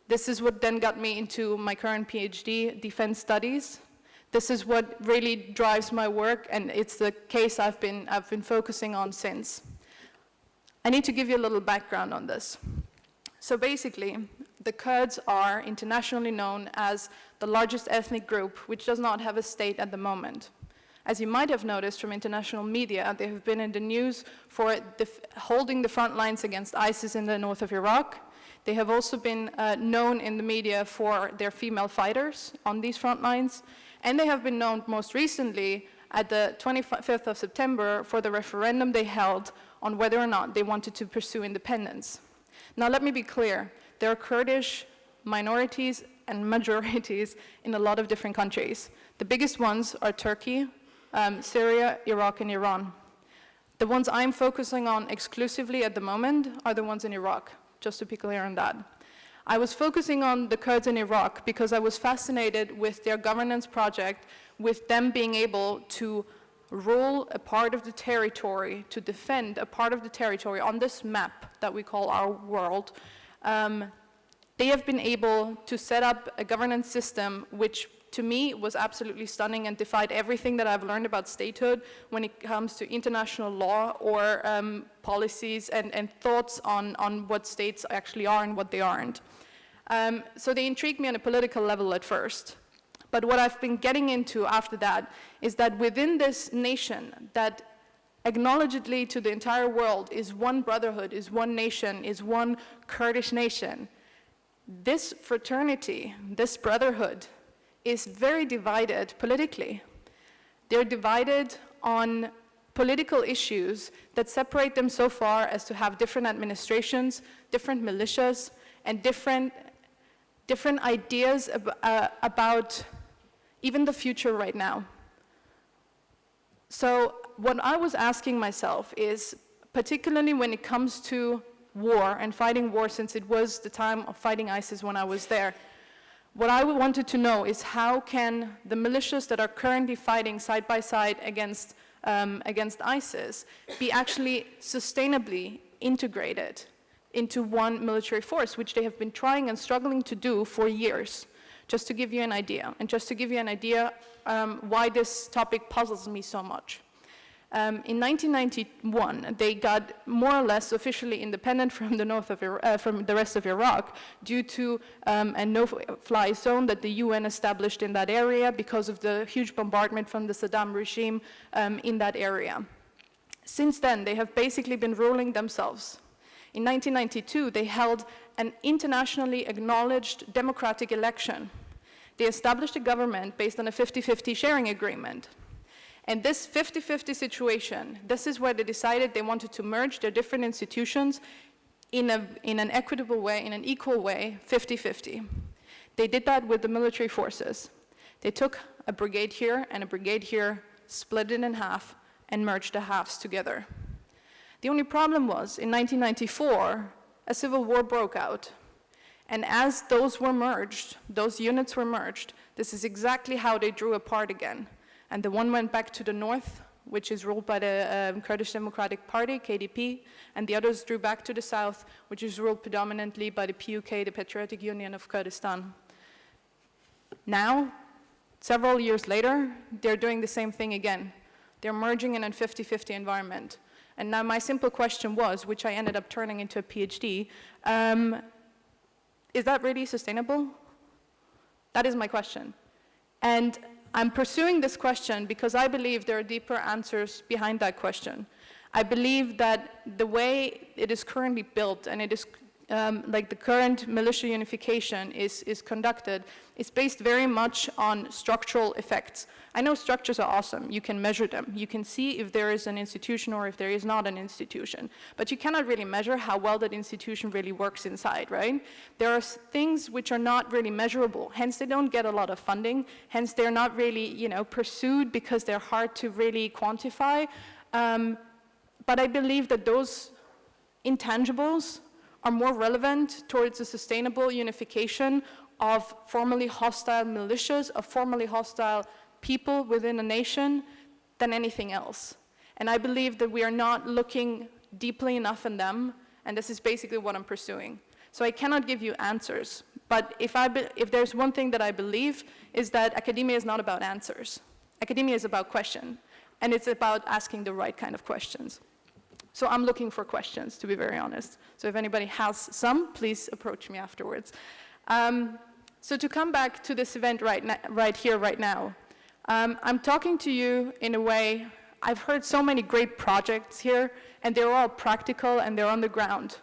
Speaker 7: This is what then got me into my current PhD, defense studies. This is what really drives my work, and it's the case I've been focusing on since. I need to give you a little background on this. So basically, the Kurds are internationally known as the largest ethnic group, which does not have a state at the moment. As you might have noticed from international media, they have been in the news for holding the front lines against ISIS in the north of Iraq. They have also been known in the media for their female fighters on these front lines. And they have been known most recently at the 25th of September for the referendum they held on whether or not they wanted to pursue independence. Now let me be clear, there are Kurdish minorities and majorities in a lot of different countries. The biggest ones are Turkey, Syria, Iraq, and Iran. The ones I'm focusing on exclusively at the moment are the ones in Iraq, just to be clear on that. I was focusing on the Kurds in Iraq because I was fascinated with their governance project, with them being able to rule a part of the territory, to defend a part of the territory on this map that we call our world. They have been able to set up a governance system which to me was absolutely stunning and defied everything that I've learned about statehood when it comes to international law or policies and thoughts on what states actually are and what they aren't. So they intrigued me on a political level at first. But what I've been getting into after that is that within this nation that acknowledgedly to the entire world is one brotherhood, is one nation, is one Kurdish nation, this fraternity, this brotherhood, is very divided politically. They're divided on political issues that separate them so far as to have different administrations, different militias, and different ideas about even the future right now. So what I was asking myself is, particularly when it comes to war and fighting war, since it was the time of fighting ISIS when I was there, what I wanted to know is how can the militias that are currently fighting side by side against ISIS be actually sustainably integrated into one military force, which they have been trying and struggling to do for years, just to give you an idea. And just to give you an idea why this topic puzzles me so much. In 1991, they got more or less officially independent from the north of from the rest of Iraq due to a no-fly zone that the UN established in that area because of the huge bombardment from the Saddam regime in that area. Since then, they have basically been ruling themselves. In 1992, they held an internationally acknowledged democratic election. They established a government based on a 50-50 sharing agreement. And this 50-50 situation, this is where they decided they wanted to merge their different institutions in an equitable way, in an equal way, 50-50. They did that with the military forces. They took a brigade here and a brigade here, split it in half, and merged the halves together. The only problem was, in 1994, a civil war broke out. And as those were merged, those units were merged, this is exactly how they drew apart again. And the one went back to the north, which is ruled by the Kurdish Democratic Party, KDP, and the others drew back to the south, which is ruled predominantly by the PUK, the Patriotic Union of Kurdistan. Now, several years later, they're doing the same thing again. They're merging in a 50-50 environment. And now my simple question was, which I ended up turning into a PhD, is that really sustainable? That is my question. And I'm pursuing this question because I believe there are deeper answers behind that question. I believe that the way it is currently built, and it is like the current militia unification is conducted, is based very much on structural effects. I know structures are awesome. You can measure them. You can see if there is an institution or if there is not an institution. But you cannot really measure how well that institution really works inside, right? There are things which are not really measurable. Hence, they don't get a lot of funding. Hence, they're not really, pursued because they're hard to really quantify. But I believe that those intangibles are more relevant towards a sustainable unification of formerly hostile militias, of formerly hostile people within a nation than anything else. And I believe that we are not looking deeply enough in them, and this is basically what I'm pursuing. So I cannot give you answers, But if there's one thing that I believe is that academia is not about answers. Academia is about question, and it's about asking the right kind of questions. So I'm looking for questions, to be very honest. So if anybody has some, please approach me afterwards. So to come back to this event right here, right now, I'm talking to you in a way, I've heard so many great projects here, and they're all practical and they're on the ground.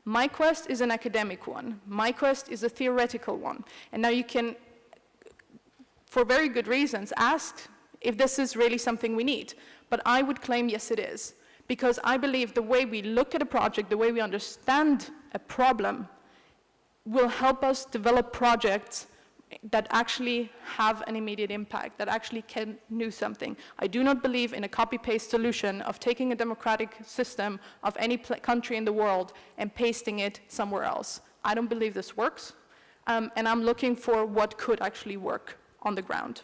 Speaker 7: My quest is an academic one. My quest is a theoretical one. And now you can, for very good reasons, ask if this is really something we need. But I would claim, yes, it is. Because I believe the way we look at a project, the way we understand a problem, will help us develop projects that actually have an immediate impact, that actually can do something. I do not believe in a copy-paste solution of taking a democratic system of any country in the world and pasting it somewhere else. I don't believe this works, and I'm looking for what could actually work on the ground.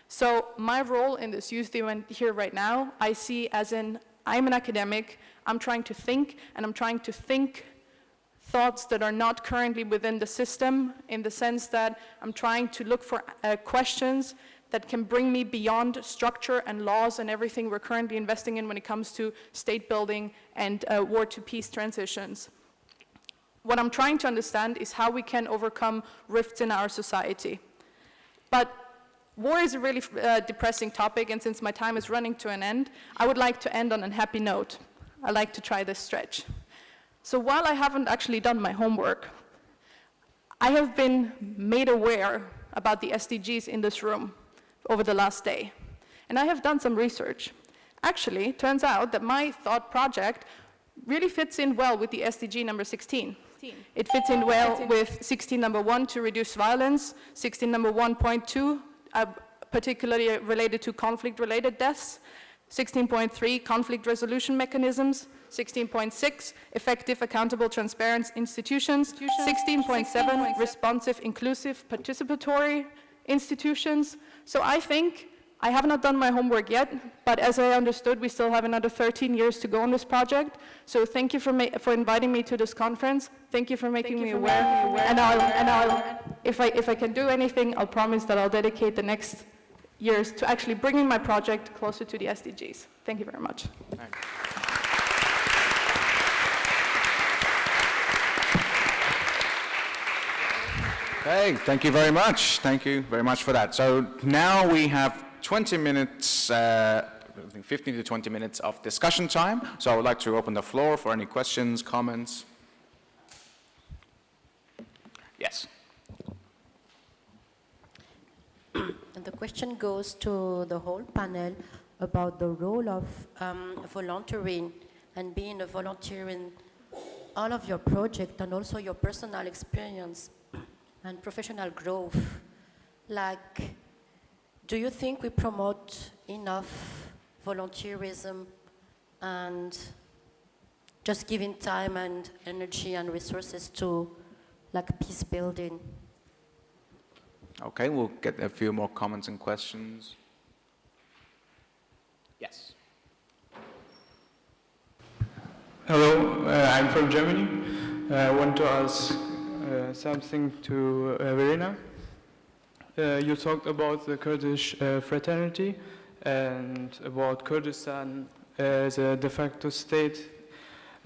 Speaker 7: So my role in this youth event here right now, I see as in, I'm an academic, I'm trying to think, and I'm trying to think thoughts that are not currently within the system, in the sense that I'm trying to look for questions that can bring me beyond structure and laws and everything we're currently investing in when it comes to state building and war to peace transitions. What I'm trying to understand is how we can overcome rifts in our society. But war is a really depressing topic, and since my time is running to an end, I would like to end on a happy note. I like to try this stretch. So while I haven't actually done my homework, I have been made aware about the SDGs in this room over the last day. And I have done some research. Actually, it turns out that my thought project really fits in well with the SDG number 16. It fits in well with 16 number 1 to reduce violence, 16 number 1.2, particularly related to conflict-related deaths, 16.3, conflict resolution mechanisms, 16.6, effective, accountable, transparent institutions, 16.7, responsive, inclusive, participatory institutions. So I think, I have not done my homework yet, but as I understood, we still have another 13 years to go on this project. So thank you for inviting me to this conference. Thank you for making me aware. And if I can do anything, I'll promise that I'll dedicate the next years to actually bringing my project closer to the SDGs. Thank you very much.
Speaker 1: Okay, thank you very much. Thank you very much for that. So now we have 20 minutes, I think 15 to 20 minutes of discussion time. So I would like to open the floor for any questions, comments. Yes.
Speaker 8: And the question goes to the whole panel about the role of volunteering and being a volunteer in all of your project and also your personal experience and professional growth. Like, do you think we promote enough volunteerism and just giving time and energy and resources to like peace building?
Speaker 1: Okay, we'll get a few more comments and questions. Yes.
Speaker 9: Hello, I'm from Germany. I want to ask something to Verena. You talked about the Kurdish fraternity and about Kurdistan as a de facto state.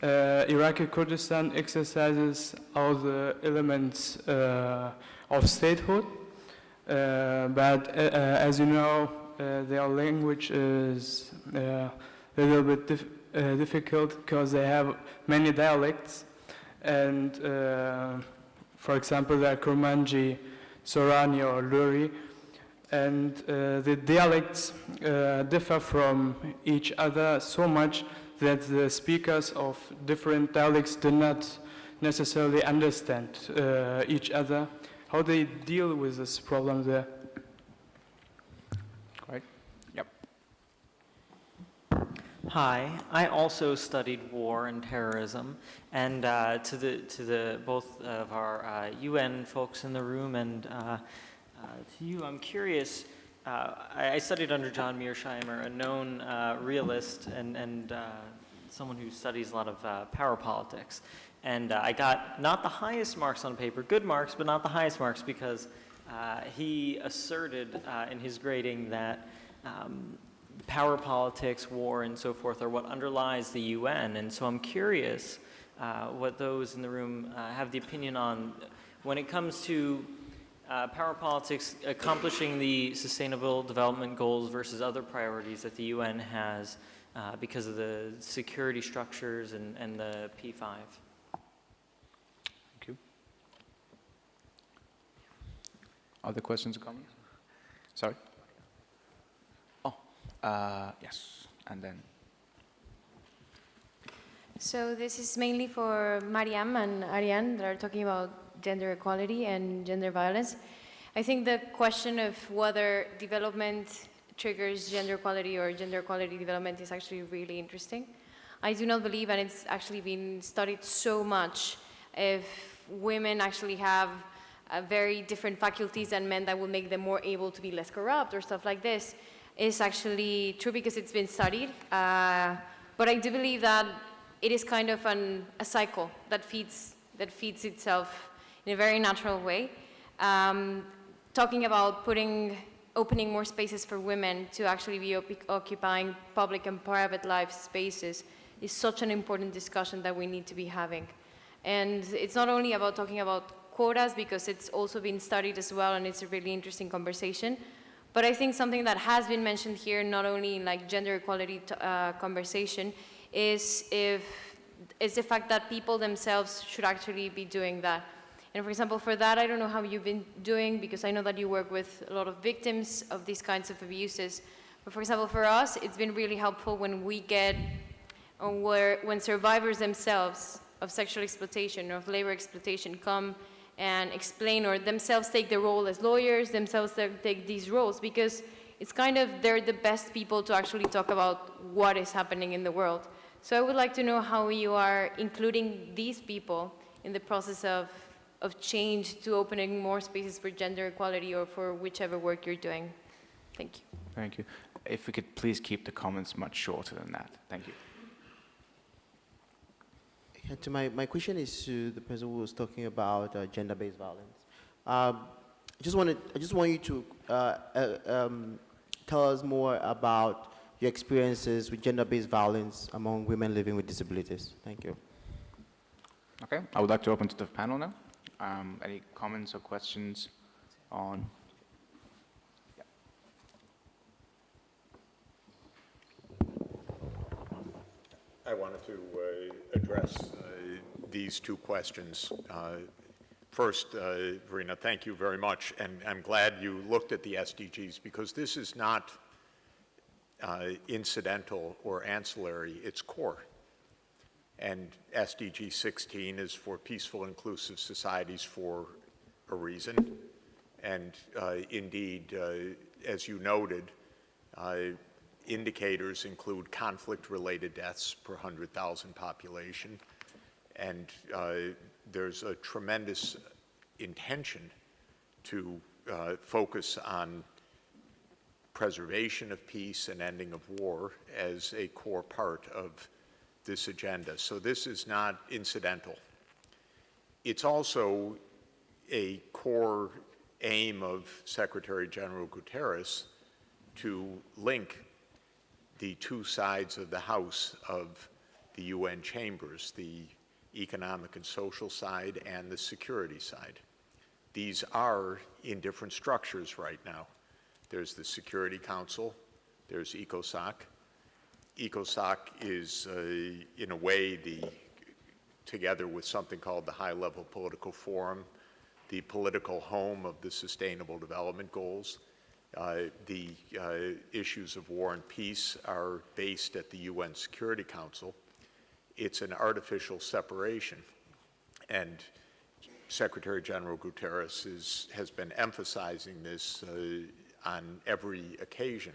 Speaker 9: Iraqi Kurdistan exercises all the elements of statehood, but as you know, their language is a little bit difficult because they have many dialects, and for example, the Kurmanji, Sorani or Luri, and the dialects differ from each other so much that the speakers of different dialects do not necessarily understand each other. How they deal with this problem there?
Speaker 1: Right. Yep.
Speaker 10: Hi, I also studied war and terrorism, and to the both of our UN folks in the room and to you, I'm curious. I studied under John Mearsheimer, a known realist and someone who studies a lot of power politics. And I got not the highest marks on paper, good marks, but not the highest marks because he asserted in his grading that power politics, war, and so forth are what underlies the UN. And so I'm curious what those in the room have the opinion on when it comes to power politics accomplishing the Sustainable Development Goals versus other priorities that the UN has because of the security structures and the P5.
Speaker 1: Thank you. Other questions or comments? Sorry? Oh, yes, and then.
Speaker 11: So this is mainly for Mariam and Ariane that are talking about gender equality and gender violence. I think the question of whether development triggers gender equality or gender equality development is actually really interesting. I do not believe, and it's actually been studied so much, if women actually have very different faculties than men that will make them more able to be less corrupt or stuff like this, is actually true because it's been studied. But I do believe that it is kind of a cycle that feeds itself in a very natural way. Talking about opening more spaces for women to actually be occupying public and private life spaces is such an important discussion that we need to be having. And it's not only about talking about quotas, because it's also been studied as well, and it's a really interesting conversation. But I think something that has been mentioned here, not only in like gender equality conversation, is the fact that people themselves should actually be doing that. And for example, for that, I don't know how you've been doing, because I know that you work with a lot of victims of these kinds of abuses. But for example, for us, it's been really helpful when we get, when survivors themselves of sexual exploitation or of labor exploitation come and explain, or themselves take the role as lawyers, themselves take these roles, because it's kind of, they're the best people to actually talk about what is happening in the world. So I would like to know how you are including these people in the process of change to opening more spaces for gender equality or for whichever work you're doing. Thank you.
Speaker 1: Thank you. If we could please keep the comments much shorter than that. Thank you.
Speaker 12: My question is to the person who was talking about gender-based violence. I just want you to tell us more about your experiences with gender-based violence among women living with disabilities. Thank you.
Speaker 1: Okay, I would like to open to the panel now. Any comments or questions on? Yeah.
Speaker 13: I wanted to address these two questions. First, Verena, thank you very much, and I'm glad you looked at the SDGs, because this is not incidental or ancillary, it's core. And SDG 16 is for peaceful, inclusive societies for a reason. And indeed, as you noted, indicators include conflict-related deaths per 100,000 population. And there's a tremendous intention to focus on preservation of peace and ending of war as a core part of this agenda. So this is not incidental. It's also a core aim of Secretary General Guterres to link the two sides of the house of the UN chambers, the economic and social side and the security side. These are in different structures right now. There's the Security Council, there's ECOSOC. ECOSOC is, in a way, together with something called the High-Level Political Forum, the political home of the Sustainable Development Goals. The issues of war and peace are based at the UN Security Council. It's an artificial separation, and Secretary General Guterres has been emphasizing this on every occasion.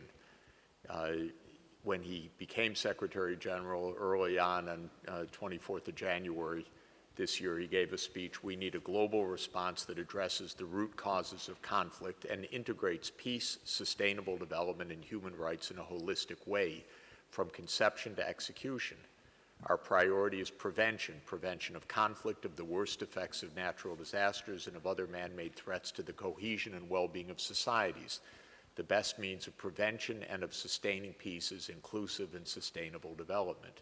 Speaker 13: When he became Secretary General early on 24th of January this year, he gave a speech, "We need a global response that addresses the root causes of conflict and integrates peace, sustainable development, and human rights in a holistic way from conception to execution." Our priority is prevention, prevention of conflict, of the worst effects of natural disasters, and of other man-made threats to the cohesion and well-being of societies. The best means of prevention and of sustaining peace is inclusive and sustainable development.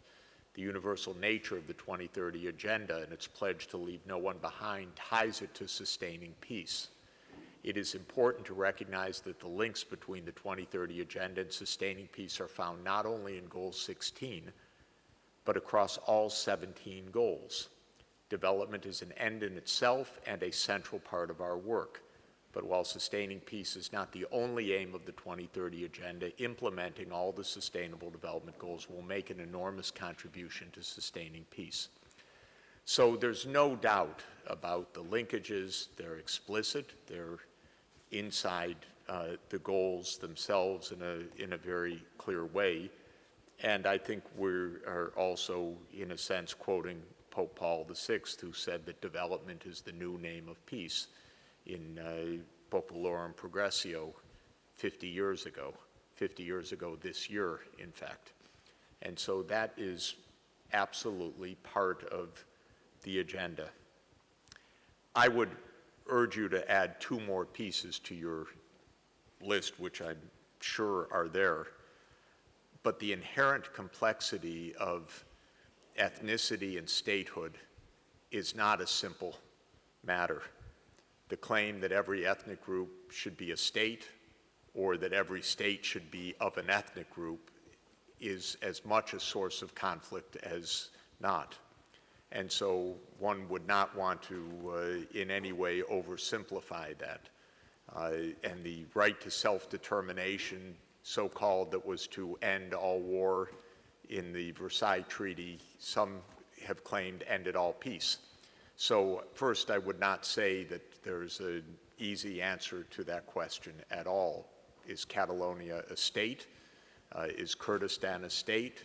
Speaker 13: The universal nature of the 2030 Agenda and its pledge to leave no one behind ties it to sustaining peace. It is important to recognize that the links between the 2030 Agenda and sustaining peace are found not only in Goal 16, but across all 17 goals. Development is an end in itself and a central part of our work. But while sustaining peace is not the only aim of the 2030 Agenda, implementing all the Sustainable Development Goals will make an enormous contribution to sustaining peace. So there's no doubt about the linkages. They're explicit. They're inside the goals themselves in a very clear way. And I think we are also, in a sense, quoting Pope Paul VI, who said that development is the new name of peace in Populorum Progressio 50 years ago this year, in fact. And so that is absolutely part of the agenda. I would urge you to add 2 more pieces to your list, which I'm sure are there. But the inherent complexity of ethnicity and statehood is not a simple matter. The claim that every ethnic group should be a state or that every state should be of an ethnic group is as much a source of conflict as not. And so one would not want to in any way oversimplify that. And the right to self-determination, so-called, that was to end all war in the Versailles Treaty, some have claimed ended all peace. So first, I would not say that there's an easy answer to that question at all. Is Catalonia a state? Is Kurdistan a state?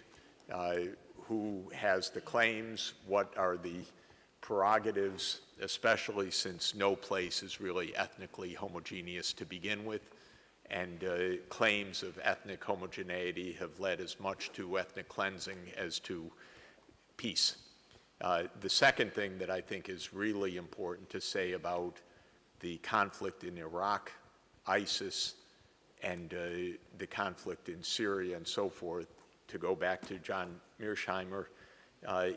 Speaker 13: Who has the claims? What are the prerogatives, especially since no place is really ethnically homogeneous to begin with? And claims of ethnic homogeneity have led as much to ethnic cleansing as to peace. The second thing that I think is really important to say about the conflict in Iraq, ISIS, and the conflict in Syria and so forth, to go back to John Mearsheimer,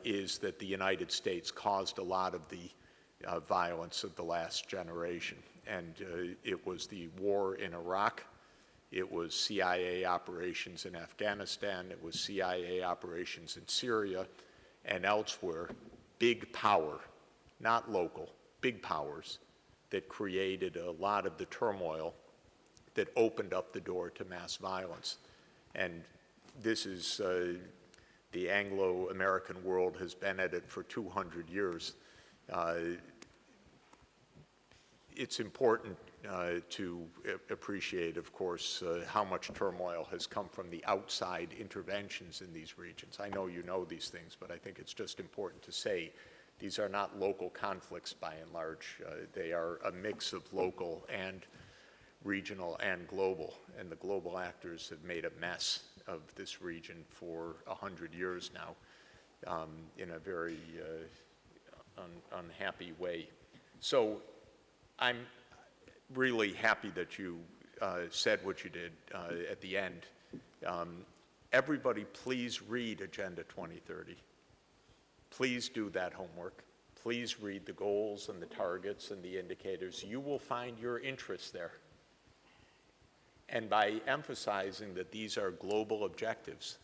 Speaker 13: is that the United States caused a lot of the violence of the last generation. And it was the war in Iraq, it was CIA operations in Afghanistan, it was CIA operations in Syria, and elsewhere, big power, not local, big powers that created a lot of the turmoil that opened up the door to mass violence. And this is, the Anglo-American world has been at it for 200 years. It's important to appreciate, of course, how much turmoil has come from the outside interventions in these regions. I know you know these things, but I think it's just important to say these are not local conflicts by and large. They are a mix of local and regional and global, and the global actors have made a mess of this region for 100 years now in a very unhappy way. So I'm really happy that you said what you did at the end. Everybody, please read Agenda 2030. Please do that homework. Please read the goals and the targets and the indicators. You will find your interests there. And by emphasizing that these are global objectives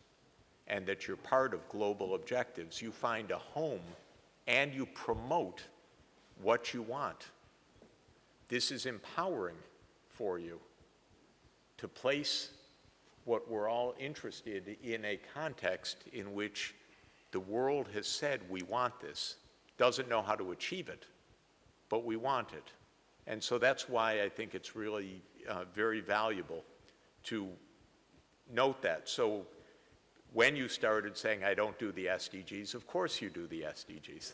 Speaker 13: and that you're part of global objectives, you find a home and you promote what you want. This is empowering for you to place what we're all interested in a context in which the world has said we want this, doesn't know how to achieve it, but we want it. And so that's why I think it's really very valuable to note that. So when you started saying, I don't do the SDGs, of course you do the SDGs.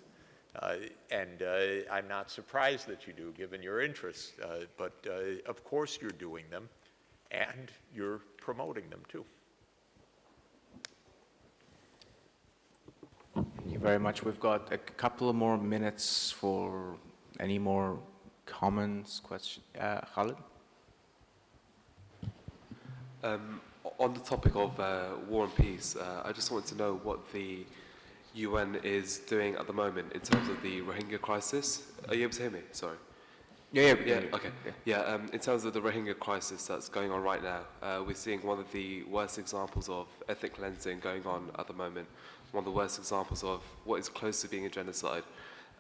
Speaker 13: And I'm not surprised that you do, given your interests. But of course you're doing them, and you're promoting them too.
Speaker 1: you very much. We've got a couple of more minutes for any more comments, questions. Khalid?
Speaker 14: On the topic of war and peace, I just wanted to know what the UN is doing at the moment in terms of the Rohingya crisis. Are you able to hear me? Sorry.
Speaker 1: Yeah.
Speaker 14: Okay. Yeah. In terms of the Rohingya crisis that's going on right now, we're seeing one of the worst examples of ethnic cleansing going on at the moment. One of the worst examples of what is close to being a genocide.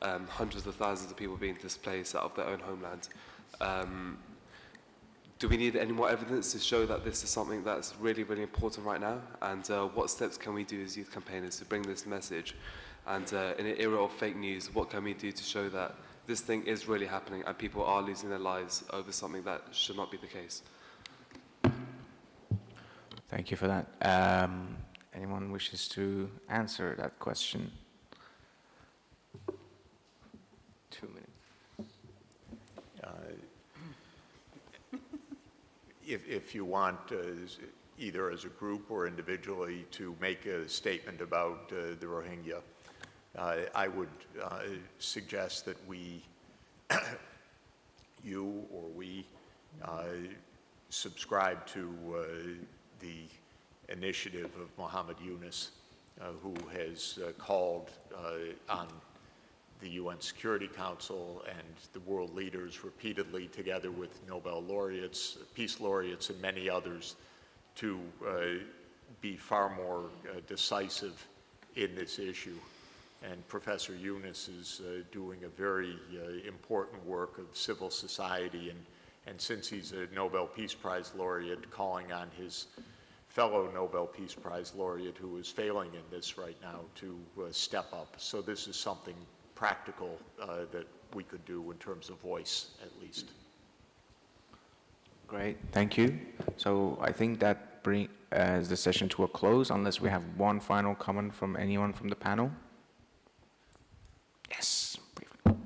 Speaker 14: Hundreds of thousands of people being displaced out of their own homeland. Do we need any more evidence to show that this is something that's really, really important right now? And what steps can we do as youth campaigners to bring this message? And in an era of fake news, what can we do to show that this thing is really happening and people are losing their lives over something that should not be the case?
Speaker 1: Thank you for that. Anyone wishes to answer that question? 2 minutes.
Speaker 13: If you want, either as a group or individually, to make a statement about the Rohingya, I would suggest that you or we subscribe to the initiative of Muhammad Yunus, who has called on the UN Security Council and the world leaders repeatedly, together with Nobel laureates, peace laureates, and many others, to be far more decisive in this issue. And Professor Yunus is doing a very important work of civil society, and since he's a Nobel Peace Prize laureate, calling on his fellow Nobel Peace Prize laureate, who is failing in this right now, to step up. So this is something practical that we could do in terms of voice, at least.
Speaker 1: Great, thank you. So I think that brings the session to a close, unless we have one final comment from anyone from the panel. Yes, briefly.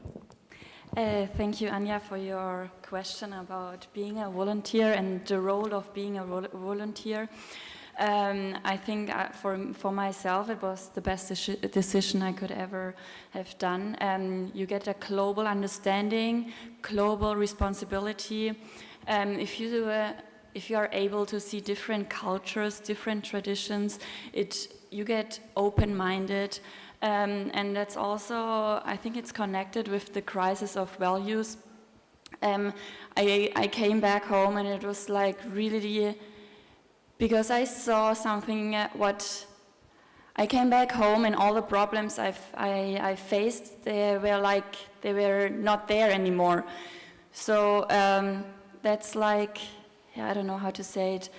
Speaker 6: Thank you, Anja, for your question about being a volunteer and the role of being a volunteer. I think for myself it was the best decision I could ever have done. You get a global understanding, global responsibility. If you are able to see different cultures, different traditions, you get open-minded. And that's also, I think it's connected with the crisis of values. I came back home and it was like really, because I saw something, I came back home and all the problems I faced, they were not there anymore. So that's like, I don't know how to say it,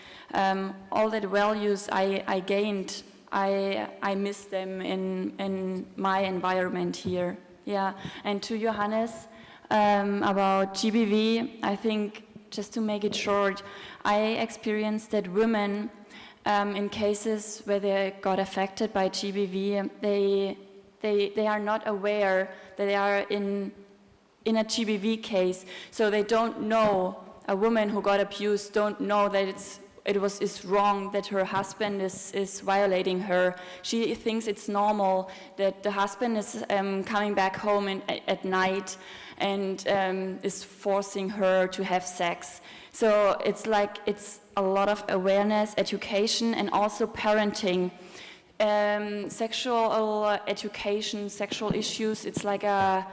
Speaker 6: all that values I gained, I miss them in my environment here. Yeah, and to Johannes, about GBV, I think, just to make it short, I experienced that women, in cases where they got affected by GBV, they are not aware that they are in a GBV case, so they don't know, a woman who got abused don't know that it's wrong that her husband is violating her. She thinks it's normal that the husband is coming back home at night and is forcing her to have sex. So it's a lot of awareness, education, and also parenting. Sexual education, sexual issues, it's like a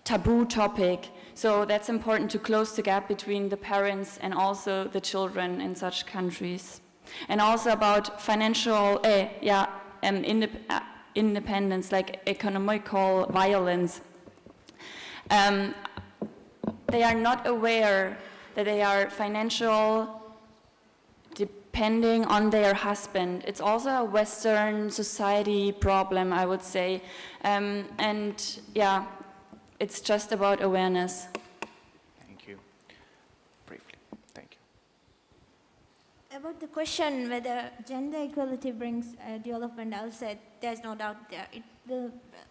Speaker 6: taboo topic. So that's important to close the gap between the parents and also the children in such countries. And also about financial independence, like economical violence. They are not aware that they are financial depending on their husband. It's also a Western society problem, I would say. And yeah, it's just about awareness.
Speaker 1: Thank you. Briefly, thank you.
Speaker 3: About the question whether gender equality brings development, I'll say there's no doubt there.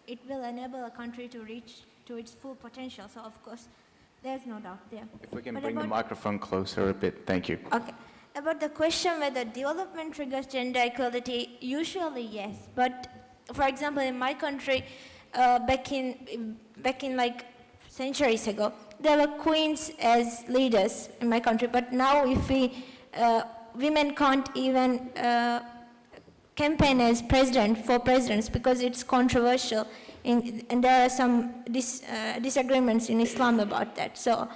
Speaker 3: It will enable a country to reach to its full potential. So of course, there's no doubt there.
Speaker 1: If we can bring the microphone closer a bit, thank you.
Speaker 3: Okay. About the question whether development triggers gender equality, usually yes, but for example, in my country, back in like centuries ago, there were queens as leaders in my country, but now if women can't even campaign as presidents because it's controversial, and there are some disagreements in Islam about that. So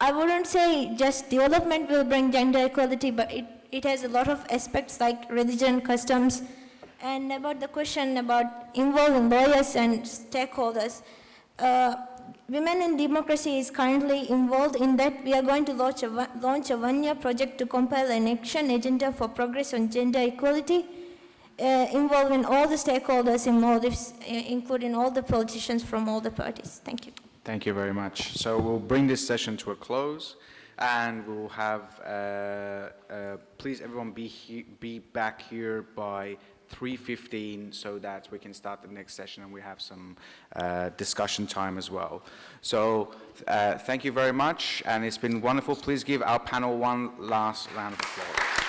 Speaker 3: I wouldn't say just development will bring gender equality, but it has a lot of aspects like religion, customs, and about the question about involving lawyers and stakeholders. Women in Democracy is currently involved in that. We are going to launch a one-year project to compile an action agenda for progress on gender equality, involving all the stakeholders in Maldives, including all the politicians from all the parties. Thank you.
Speaker 1: Thank you very much. So we'll bring this session to a close, and we'll have, please everyone be back here by 3:15 so that we can start the next session and we have some discussion time as well. So thank you very much, and it's been wonderful. Please give our panel one last round of applause.